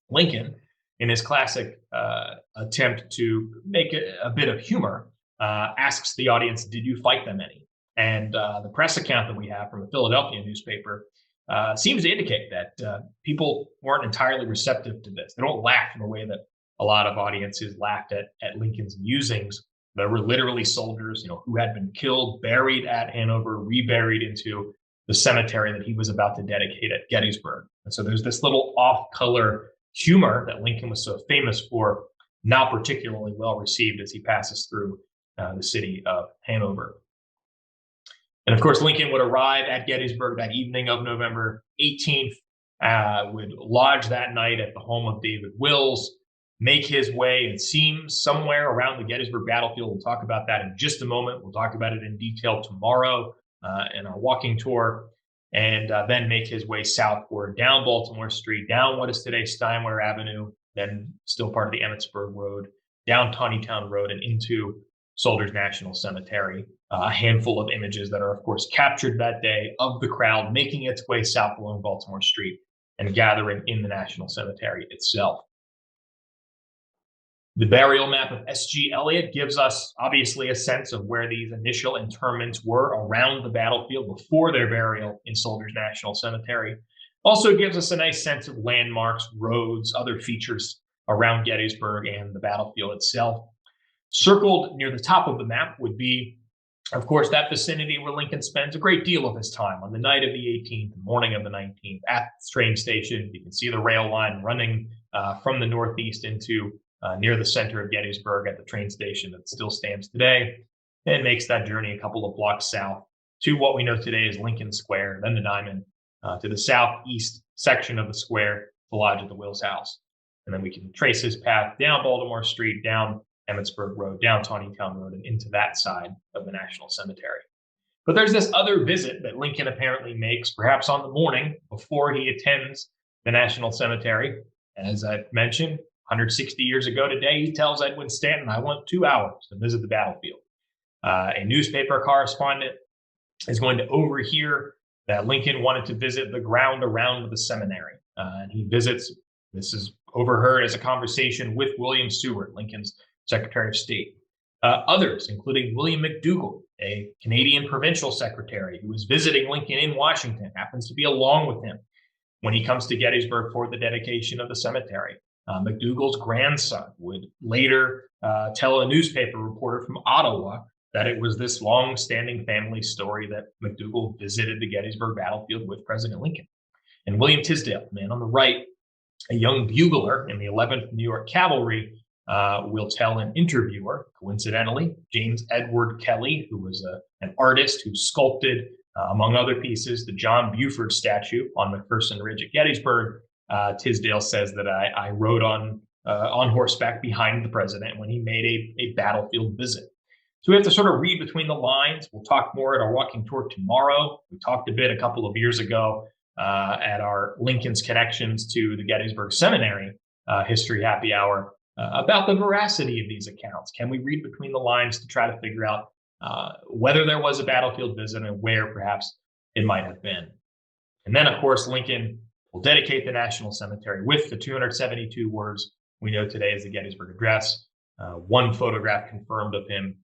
Lincoln, in his classic attempt to make a bit of humor, asks the audience, "Did you fight them any?" And the press account that we have from a Philadelphia newspaper seems to indicate that people weren't entirely receptive to this. They don't laugh in the way that a lot of audiences laughed at Lincoln's musings. There were literally soldiers, who had been killed, buried at Hanover, reburied into the cemetery that he was about to dedicate at Gettysburg. And so there's this little off-color humor that Lincoln was so famous for, not particularly well received as he passes through the city of Hanover. And of course, Lincoln would arrive at Gettysburg that evening of November 18th, would lodge that night at the home of David Wills, make his way, it seems, somewhere around the Gettysburg battlefield. We'll talk about that in just a moment. We'll talk about it in detail tomorrow in our walking tour, and then make his way southward down Baltimore Street, down what is today Steinway Avenue, then still part of the Emmitsburg Road, down Taneytown Road, and into Soldiers National Cemetery. A handful of images that are, of course, captured that day of the crowd making its way south along Baltimore Street and gathering in the National Cemetery itself. The burial map of S.G. Elliott gives us, obviously, a sense of where these initial interments were around the battlefield before their burial in Soldiers National Cemetery. Also gives us a nice sense of landmarks, roads, other features around Gettysburg and the battlefield itself. Circled near the top of the map would be, of course, that vicinity where Lincoln spends a great deal of his time on the night of the 18th, the morning of the 19th, at the train station. You can see the rail line running from the northeast into near the center of Gettysburg at the train station that still stands today, and makes that journey a couple of blocks south to what we know today as Lincoln Square, then the Diamond, to the southeast section of the square, to lodge at the Wills House. And then we can trace his path down Baltimore Street, down Emmitsburg Road, down Taneytown Road, and into that side of the National Cemetery. But there's this other visit that Lincoln apparently makes, perhaps on the morning before he attends the National Cemetery. As I've mentioned, 160 years ago today, he tells Edwin Stanton, "I want 2 hours to visit the battlefield." A newspaper correspondent is going to overhear that Lincoln wanted to visit the ground around the seminary. And he visits, this is overheard as a conversation with William Seward, Lincoln's Secretary of State. Others, including William McDougall, a Canadian provincial secretary who was visiting Lincoln in Washington, happens to be along with him when he comes to Gettysburg for the dedication of the cemetery. McDougall's grandson would later tell a newspaper reporter from Ottawa that it was this long-standing family story that McDougall visited the Gettysburg battlefield with President Lincoln. And William Tisdale, the man on the right, a young bugler in the 11th New York Cavalry, will tell an interviewer, coincidentally, James Edward Kelly, who was an artist who sculpted, among other pieces, the John Buford statue on McPherson Ridge at Gettysburg. Tisdale says that I rode on horseback behind the president when he made a battlefield visit. So we have to sort of read between the lines. We'll talk more at our walking tour tomorrow. We talked a bit a couple of years ago at our Lincoln's Connections to the Gettysburg Seminary History Happy Hour about the veracity of these accounts. Can we read between the lines to try to figure out whether there was a battlefield visit and where perhaps it might have been? And then, of course, Lincoln will dedicate the National Cemetery with the 272 words we know today as the Gettysburg Address. One photograph confirmed of him,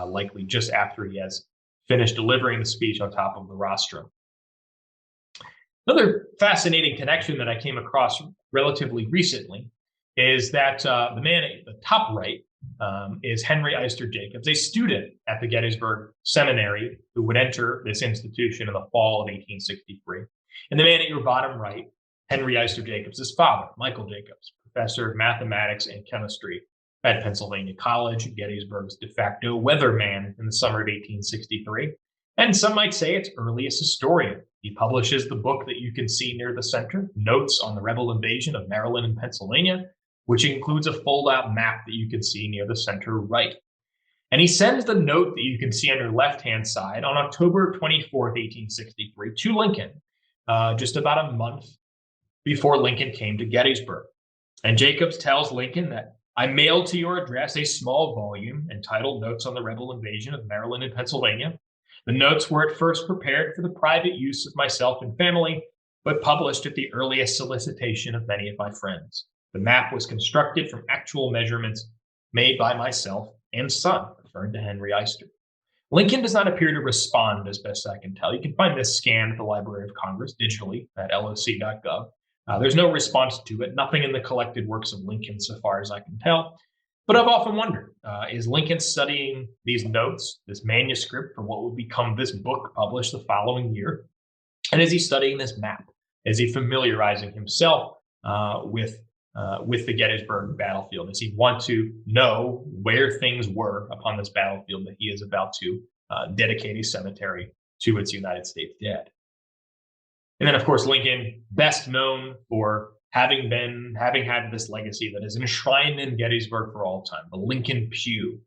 likely just after he has finished delivering the speech on top of the rostrum. Another fascinating connection that I came across relatively recently is that the man at the top right is Henry Eister Jacobs, a student at the Gettysburg Seminary who would enter this institution in the fall of 1863. And the man at your bottom right, Henry Eister Jacobs' father, Michael Jacobs, professor of mathematics and chemistry at Pennsylvania College, Gettysburg's de facto weatherman in the summer of 1863. And some might say its earliest historian. He publishes the book that you can see near the center, Notes on the Rebel Invasion of Maryland and Pennsylvania, which includes a fold-out map that you can see near the center right. And he sends the note that you can see on your left-hand side on October 24th, 1863, to Lincoln, just about a month before Lincoln came to Gettysburg. And Jacobs tells Lincoln that I mailed to your address a small volume entitled Notes on the Rebel Invasion of Maryland and Pennsylvania. The notes were at first prepared for the private use of myself and family, but published at the earliest solicitation of many of my friends. The map was constructed from actual measurements made by myself and son, referring to Henry Eister. Lincoln does not appear to respond, as best I can tell. You can find this scanned at the Library of Congress digitally at loc.gov. There's no response to it, nothing in the collected works of Lincoln, so far as I can tell. But I've often wondered, is Lincoln studying these notes, this manuscript for what would become this book published the following year? And is he studying this map? Is he familiarizing himself with the Gettysburg battlefield? Does he want to know where things were upon this battlefield that he is about to dedicate a cemetery to its United States dead? And then, of course, Lincoln, best known for having had this legacy that is enshrined in Gettysburg for all time, the Lincoln Pew.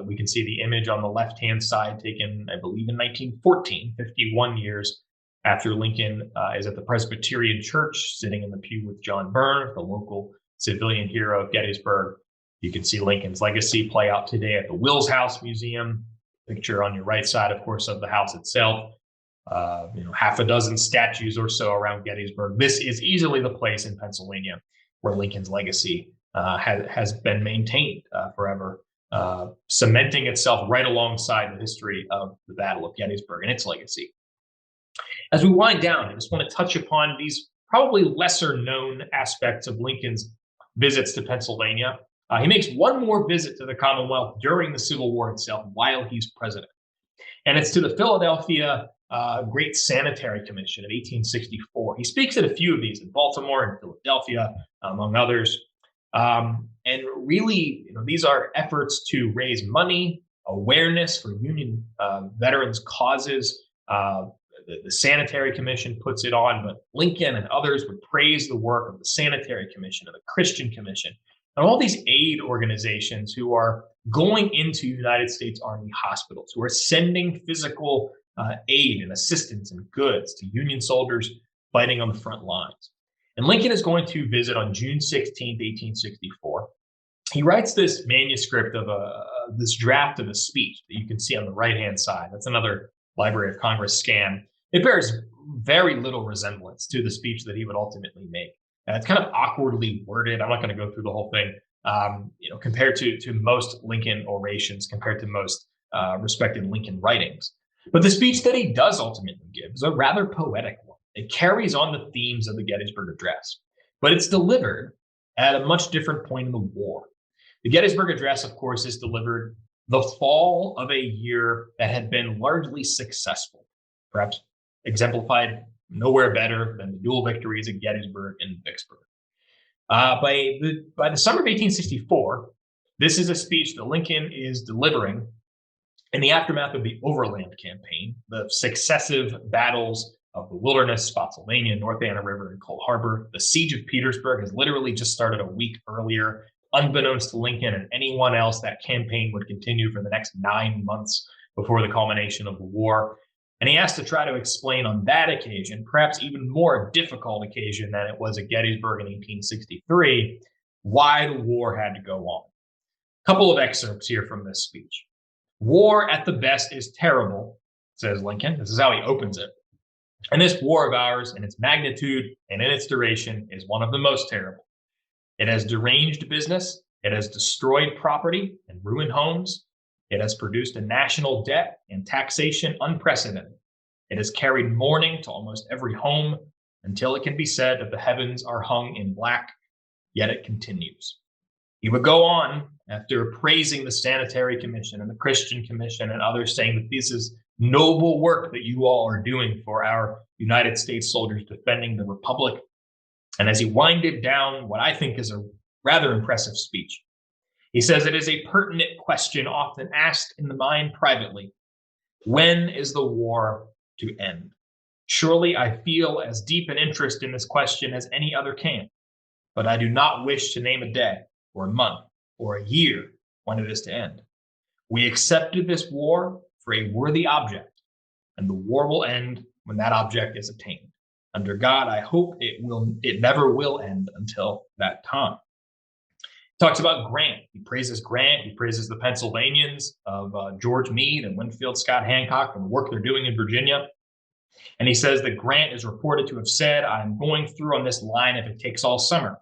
We can see the image on the left-hand side taken, I believe, in 1914, 51 years after Lincoln is at the Presbyterian Church, sitting in the pew with John Byrne, the local civilian hero of Gettysburg. You can see Lincoln's legacy play out today at the Wills House Museum. Picture on your right side, of course, of the house itself. Half a dozen statues or so around Gettysburg. This is easily the place in Pennsylvania where Lincoln's legacy has been maintained forever, cementing itself right alongside the history of the Battle of Gettysburg and its legacy. As we wind down, I just want to touch upon these probably lesser known aspects of Lincoln's visits to Pennsylvania. He makes one more visit to the Commonwealth during the Civil War itself while he's president. And it's to the Philadelphia Great Sanitary Commission of 1864. He speaks at a few of these in Baltimore and Philadelphia, among others. And really, these are efforts to raise money, awareness for Union veterans' causes. The Sanitary Commission puts it on, but Lincoln and others would praise the work of the Sanitary Commission and the Christian Commission and all these aid organizations who are going into United States Army hospitals, who are sending physical aid and assistance and goods to Union soldiers fighting on the front lines. And Lincoln is going to visit on June 16th, 1864. He writes this manuscript of this draft of a speech that you can see on the right-hand side. That's another Library of Congress scan. It bears very little resemblance to the speech that he would ultimately make. It's kind of awkwardly worded. I'm not going to go through the whole thing. Compared to most Lincoln orations, compared to most respected Lincoln writings. But the speech that he does ultimately give is a rather poetic one. It carries on the themes of the Gettysburg Address, but it's delivered at a much different point in the war. The Gettysburg Address, of course, is delivered the fall of a year that had been largely successful, perhaps exemplified nowhere better than the dual victories at Gettysburg and Vicksburg. By the summer of 1864, this is a speech that Lincoln is delivering in the aftermath of the Overland Campaign, the successive battles of the Wilderness, Spotsylvania, North Anna River, and Cold Harbor. The siege of Petersburg has literally just started a week earlier. Unbeknownst to Lincoln and anyone else, that campaign would continue for the next 9 months before the culmination of the war. And he has to try to explain on that occasion, perhaps even more difficult occasion than it was at Gettysburg in 1863, why the war had to go on. A couple of excerpts here from this speech. War at the best is terrible, says Lincoln. This is how he opens it. And this war of ours, in its magnitude and in its duration, is one of the most terrible. It has deranged business. It has destroyed property and ruined homes. It has produced a national debt and taxation unprecedented. It has carried mourning to almost every home until it can be said that the heavens are hung in black, yet it continues. He would go on after praising the Sanitary Commission and the Christian Commission and others, saying that this is noble work that you all are doing for our United States soldiers defending the Republic. And as he winded down what I think is a rather impressive speech, he says it is a pertinent question often asked in the mind privately. When is the war to end? Surely I feel as deep an interest in this question as any other can, but I do not wish to name a day or a month or a year when it is to end. We accepted this war for a worthy object, and the war will end when that object is attained. Under God, I hope it never will end until that time. Talks about Grant. He praises Grant. He praises the Pennsylvanians of George Meade and Winfield Scott Hancock and the work they're doing in Virginia. And he says that Grant is reported to have said, I'm going through on this line if it takes all summer.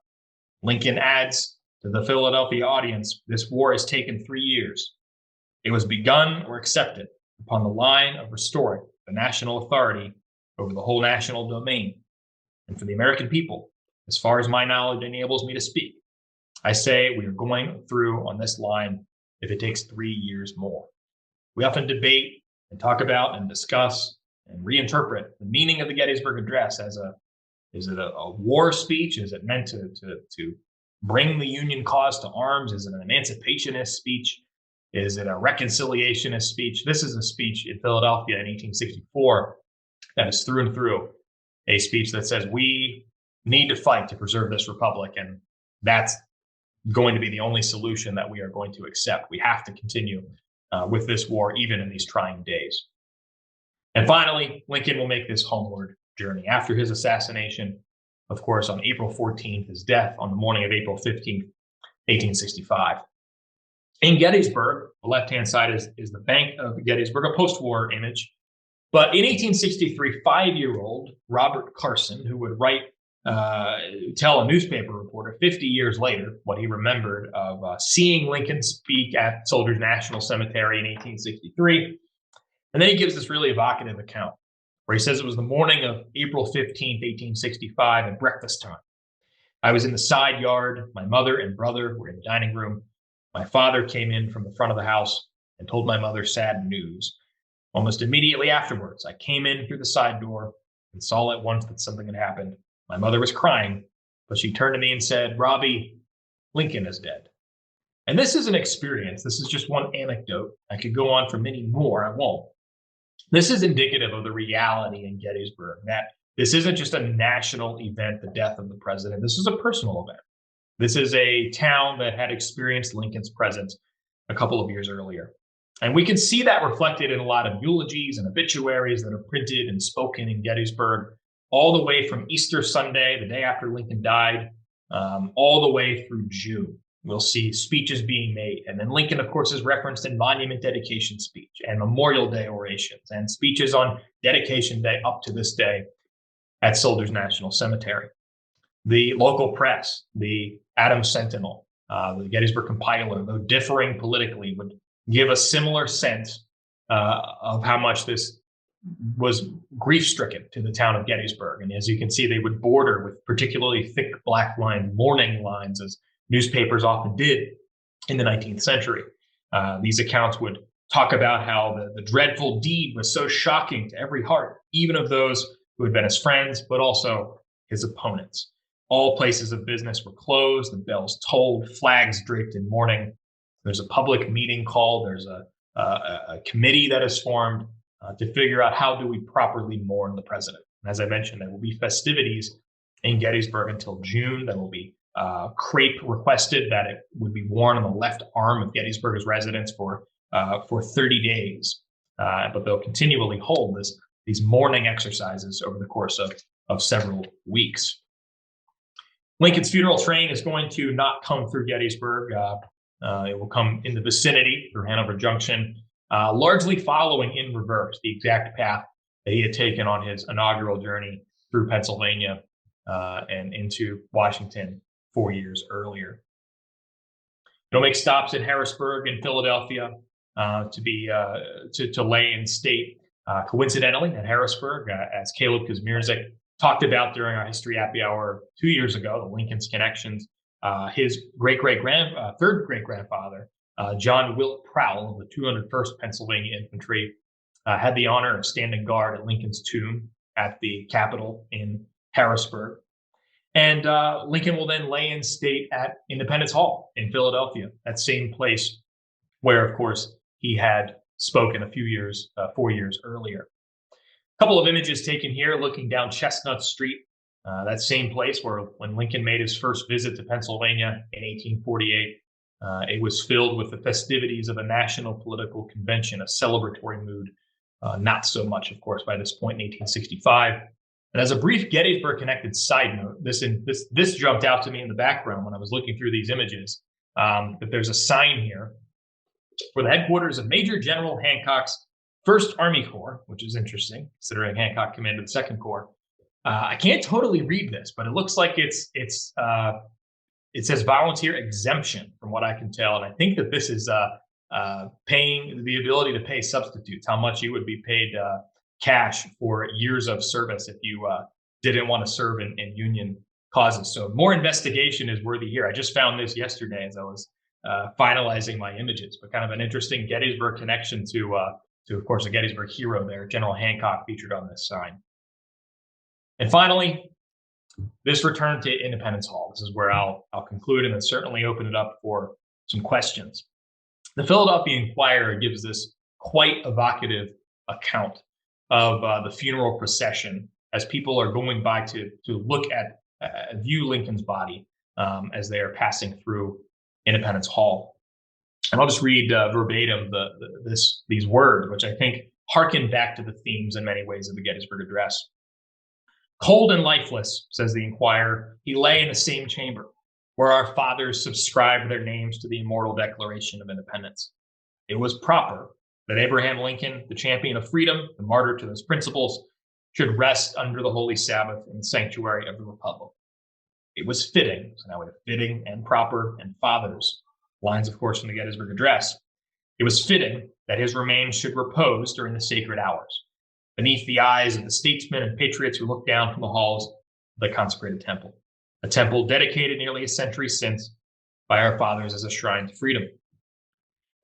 Lincoln adds to the Philadelphia audience, this war has taken 3 years. It was begun or accepted upon the line of restoring the national authority over the whole national domain. And for the American people, as far as my knowledge enables me to speak, I say we are going through on this line if it takes 3 years more. We often debate and talk about and discuss and reinterpret the meaning of the Gettysburg Address as is it a war speech? Is it meant to bring the Union cause to arms? Is it an emancipationist speech? Is it a reconciliationist speech? This is a speech in Philadelphia in 1864 that is through and through a speech that says we need to fight to preserve this republic, and that's going to be the only solution that we are going to accept. We have to continue with this war, even in these trying days. And finally, Lincoln will make this homeward journey. After his assassination, of course, on April 14th, his death on the morning of April 15th, 1865. In Gettysburg, the left-hand side is the Bank of Gettysburg, a post-war image. But in 1863, 5-year-old Robert Carson, who would tell a newspaper reporter 50 years later what he remembered of seeing Lincoln speak at Soldiers National Cemetery in 1863. And then he gives this really evocative account where he says it was the morning of April 15th, 1865 at breakfast time. I was in the side yard. My mother and brother were in the dining room. My father came in from the front of the house and told my mother sad news. Almost immediately afterwards, I came in through the side door and saw at once that something had happened. My mother was crying, but she turned to me and said, "Robbie, Lincoln is dead." And this is an experience. This is just one anecdote. I could go on for many more. I won't. This is indicative of the reality in Gettysburg, that this isn't just a national event, the death of the president. This is a personal event. This is a town that had experienced Lincoln's presence a couple of years earlier. And we can see that reflected in a lot of eulogies and obituaries that are printed and spoken in Gettysburg, all the way from Easter Sunday, the day after Lincoln died, all the way through June. We'll see speeches being made. And then Lincoln, of course, is referenced in monument dedication speech and Memorial Day orations and speeches on dedication day up to this day at Soldiers National Cemetery. The local press, the Adams Sentinel, the Gettysburg Compiler, though differing politically, would give a similar sense of how much this was grief-stricken to the town of Gettysburg. And as you can see, they would border with particularly thick black line mourning lines, as newspapers often did in the 19th century. These accounts would talk about how the dreadful deed was so shocking to every heart, even of those who had been his friends, but also his opponents. All places of business were closed, the bells tolled, flags draped in mourning. There's a public meeting called, there's a committee that is formed to figure out how do we properly mourn the president. And as I mentioned, there will be festivities in Gettysburg until June. There will be crepe requested that it would be worn on the left arm of Gettysburg's residents for 30 days. But they'll continually hold these mourning exercises over the course of several weeks. Lincoln's funeral train is going to not come through Gettysburg. It will come in the vicinity through Hanover Junction, largely following in reverse the exact path that he had taken on his inaugural journey through Pennsylvania and into Washington 4 years earlier. It'll make stops in Harrisburg and Philadelphia to lay in state. Coincidentally, at Harrisburg, as Caleb Kazmierczak talked about during our History Happy Hour 2 years ago, the Lincoln's connections, his third great-grandfather, John Wilt Prowl of the 201st Pennsylvania Infantry, had the honor of standing guard at Lincoln's tomb at the Capitol in Harrisburg. And Lincoln will then lay in state at Independence Hall in Philadelphia, that same place where, of course, he had spoken 4 years earlier. A couple of images taken here looking down Chestnut Street, that same place where when Lincoln made his first visit to Pennsylvania in 1848, it was filled with the festivities of a national political convention, a celebratory mood. Not so much, of course, by this point in 1865. And as a brief Gettysburg-connected side note, this jumped out to me in the background when I was looking through these images, that there's a sign here for the headquarters of Major General Hancock's 1st Army Corps, which is interesting, considering Hancock commanded the 2nd Corps. I can't totally read this, but it looks like it says volunteer exemption from what I can tell. And I think that this is paying the ability to pay substitutes, how much you would be paid cash for years of service if you didn't want to serve in union causes. So more investigation is worthy here. I just found this yesterday as I was finalizing my images, but kind of an interesting Gettysburg connection to of course, a Gettysburg hero there, General Hancock, featured on this sign. And finally, this return to Independence Hall. This is where I'll conclude and then certainly open it up for some questions. The Philadelphia Inquirer gives this quite evocative account of the funeral procession as people are going by to look at view Lincoln's body as they are passing through Independence Hall. And I'll just read verbatim these words, which I think harken back to the themes in many ways of the Gettysburg Address. Cold and lifeless, says the Inquirer, he lay in the same chamber where our fathers subscribed their names to the immortal Declaration of Independence. It was proper that Abraham Lincoln, the champion of freedom, the martyr to those principles, should rest under the holy Sabbath in the sanctuary of the Republic. It was fitting, so now we have fitting and proper and fathers, lines, of course, from the Gettysburg Address. It was fitting that his remains should repose during the sacred hours, beneath the eyes of the statesmen and patriots who looked down from the halls of the consecrated temple, a temple dedicated nearly a century since by our fathers as a shrine to freedom.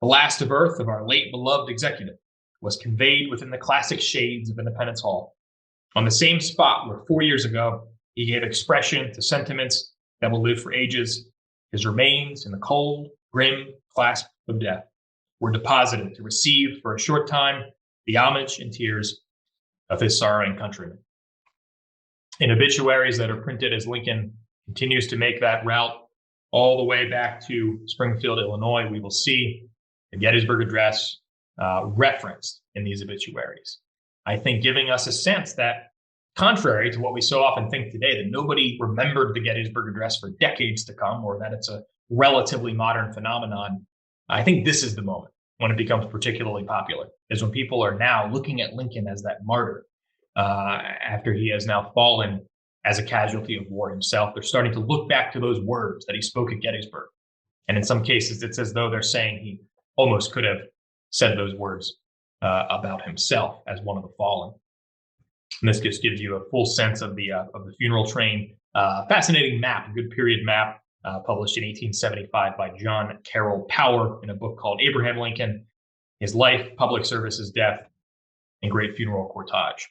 The last of earth of our late beloved executive was conveyed within the classic shades of Independence Hall, on the same spot where 4 years ago he gave expression to sentiments that will live for ages. His remains, in the cold, grim clasp of death, were deposited to receive for a short time the homage and tears of his sorrowing countrymen. In obituaries that are printed as Lincoln continues to make that route all the way back to Springfield, Illinois, we will see the Gettysburg Address referenced in these obituaries. I think giving us a sense that, contrary to what we so often think today, that nobody remembered the Gettysburg Address for decades to come, or that it's a relatively modern phenomenon, I think this is the moment when it becomes particularly popular, is when people are now looking at Lincoln as that martyr after he has now fallen as a casualty of war himself. They're starting to look back to those words that he spoke at Gettysburg. And in some cases, it's as though they're saying he almost could have said those words about himself as one of the fallen. And this just gives you a full sense of the funeral train. Fascinating map, a good period map, published in 1875 by John Carroll Power in a book called Abraham Lincoln, His Life, Public Service, His Death, and Great Funeral Cortege.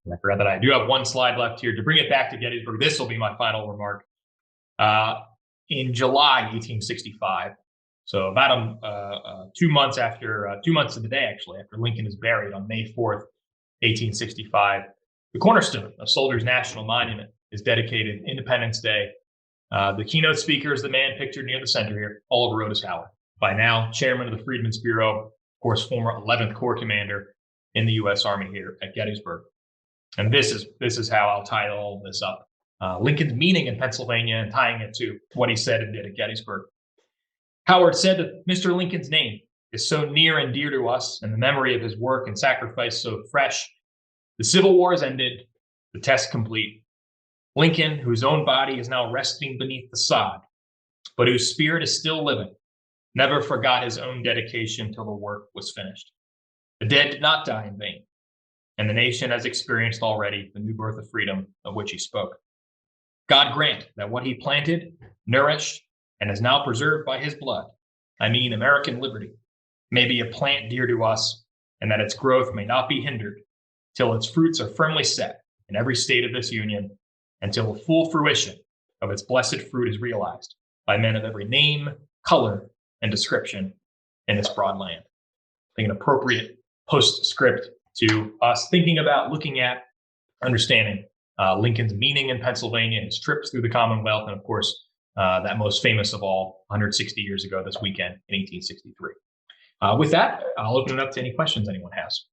And I forgot that I do have one slide left here. To bring it back to Gettysburg, this will be my final remark. In July 1865, so about 2 months after, 2 months to the day, actually, after Lincoln is buried on May 4th, 1865, the cornerstone of Soldiers National Monument is dedicated Independence Day. The keynote speaker is the man pictured near the center here, Oliver Otis Howe, by now chairman of the Freedmen's Bureau, of course, former 11th Corps commander in the U.S. Army here at Gettysburg. And this is how I'll tie all this up. Lincoln's meaning in Pennsylvania and tying it to what he said and did at Gettysburg. Howard said that Mr. Lincoln's name is so near and dear to us, and the memory of his work and sacrifice so fresh. The Civil War is ended, the test complete. Lincoln, whose own body is now resting beneath the sod, but whose spirit is still living, never forgot his own dedication till the work was finished. The dead did not die in vain, and the nation has experienced already the new birth of freedom of which he spoke. God grant that what he planted, nourished, and is now preserved by his blood, I mean American liberty, may be a plant dear to us, and that its growth may not be hindered till its fruits are firmly set in every state of this union, until the full fruition of its blessed fruit is realized by men of every name, color, and description in this broad land. I think an appropriate postscript to us thinking about, looking at, understanding Lincoln's meaning in Pennsylvania, his trips through the Commonwealth, and of course, that most famous of all, 160 years ago this weekend in 1863. With that, I'll open it up to any questions anyone has.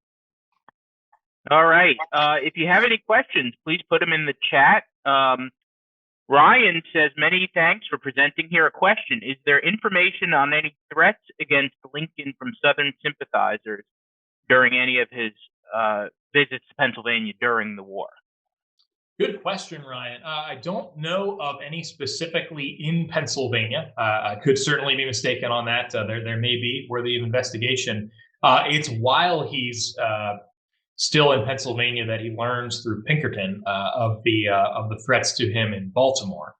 All right. If you have any questions, please put them in the chat. Ryan says, many thanks for presenting here. A question: is there information on any threats against Lincoln from Southern sympathizers during any of his visits to Pennsylvania during the war? Good question, Ryan. I don't know of any specifically in Pennsylvania. I could certainly be mistaken on that. There may be worthy of investigation. It's while he's still in Pennsylvania that he learns through Pinkerton of the threats to him in Baltimore.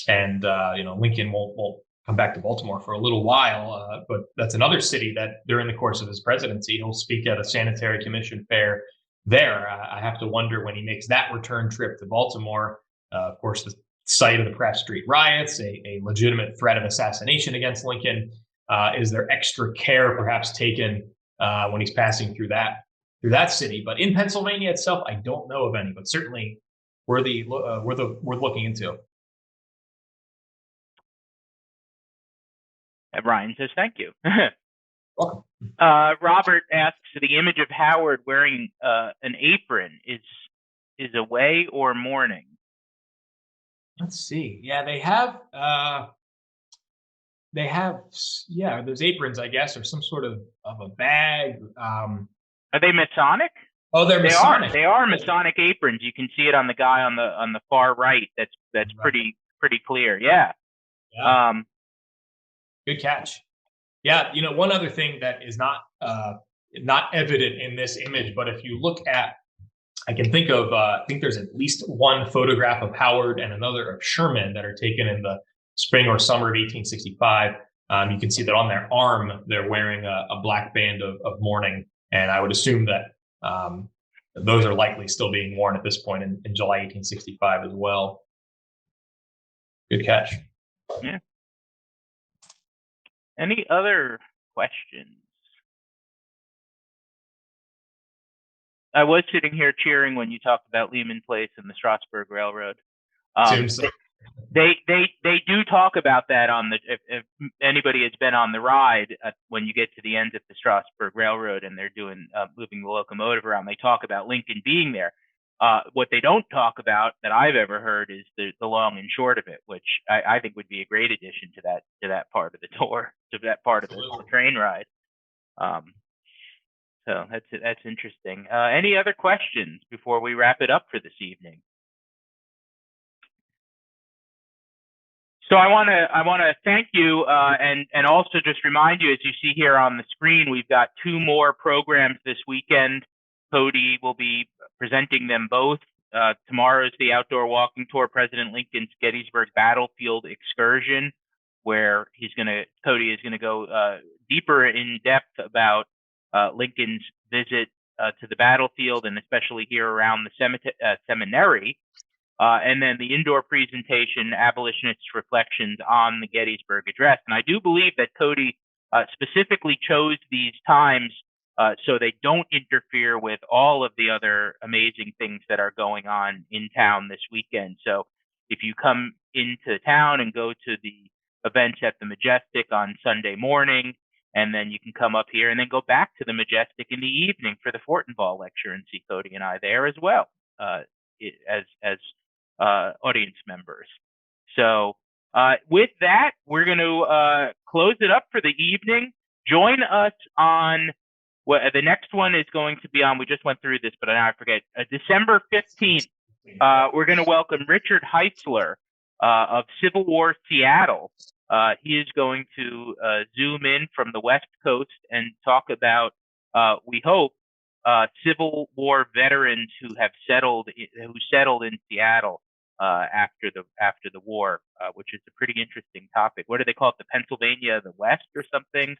Lincoln won't come back to Baltimore for a little while, but that's another city that during the course of his presidency, he'll speak at a sanitary commission fair there. I have to wonder when he makes that return trip to Baltimore, of course, the site of the Pratt Street riots, a legitimate threat of assassination against Lincoln. Is there extra care perhaps taken when he's passing through that that city. But in Pennsylvania itself, I don't know of any, but certainly worth looking into. Ryan says thank you. Welcome. Robert asks, the image of Howard wearing an apron is away or mourning? Let's see. Yeah, they have those aprons, I guess, or some sort of a bag. Are they Masonic? Oh, they're Masonic. They are Masonic aprons. You can see it on the guy on the far right. That's right. pretty clear. Yeah. Good catch. Yeah, one other thing that is not evident in this image, but if you look at, I can think of, I think there's at least one photograph of Howard and another of Sherman that are taken in the spring or summer of 1865. You can see that on their arm, they're wearing a black band of mourning. And I would assume that those are likely still being worn at this point in July 1865 as well. Good catch. Yeah. Any other questions? I was sitting here cheering when you talked about Lehman Place and the Strasburg Railroad. They do talk about that on the, if anybody has been on the ride, when you get to the end of the Strasburg Railroad and they're doing moving the locomotive around, they talk about Lincoln being there. What they don't talk about that I've ever heard is the long and short of it, which I think would be a great addition to that part of the tour, to that part of the train ride. So that's interesting. Any other questions before we wrap it up for this evening? So I want to thank you and also just remind you, as you see here on the screen, we've got 2 more programs this weekend. Codie will be presenting them both. Tomorrow is the outdoor walking tour, President Lincoln's Gettysburg Battlefield Excursion, where Codie is gonna go deeper in depth about Lincoln's visit to the battlefield, and especially here around the seminary. And then the indoor presentation, Abolitionists' Reflections on the Gettysburg Address. And I do believe that Codie specifically chose these times so they don't interfere with all of the other amazing things that are going on in town this weekend. So if you come into town and go to the events at the Majestic on Sunday morning, and then you can come up here and then go back to the Majestic in the evening for the Fortenbaugh lecture and see Codie and I there as well, as audience members. So with that, we're going to close it up for the evening. Join us on the next one is going to be on, we just went through this, but now I forget, December 15th. We're going to welcome Richard Heisler of Civil War Seattle. He is going to zoom in from the West Coast and talk about, we hope, Civil War veterans who settled in Seattle after the war, which is a pretty interesting topic. What do they call it? The Pennsylvania of the West or something?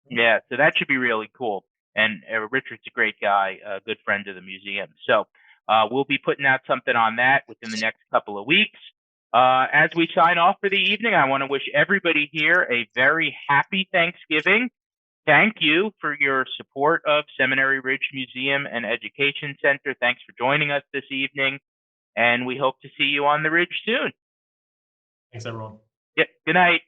Yeah, so that should be really cool. And Richard's a great guy, a good friend of the museum. So we'll be putting out something on that within the next couple of weeks. As we sign off for the evening, I want to wish everybody here a very happy Thanksgiving. Thank you for your support of Seminary Ridge Museum and Education Center. Thanks for joining us this evening, and we hope to see you on the Ridge soon. Thanks, everyone. Yep. Good night.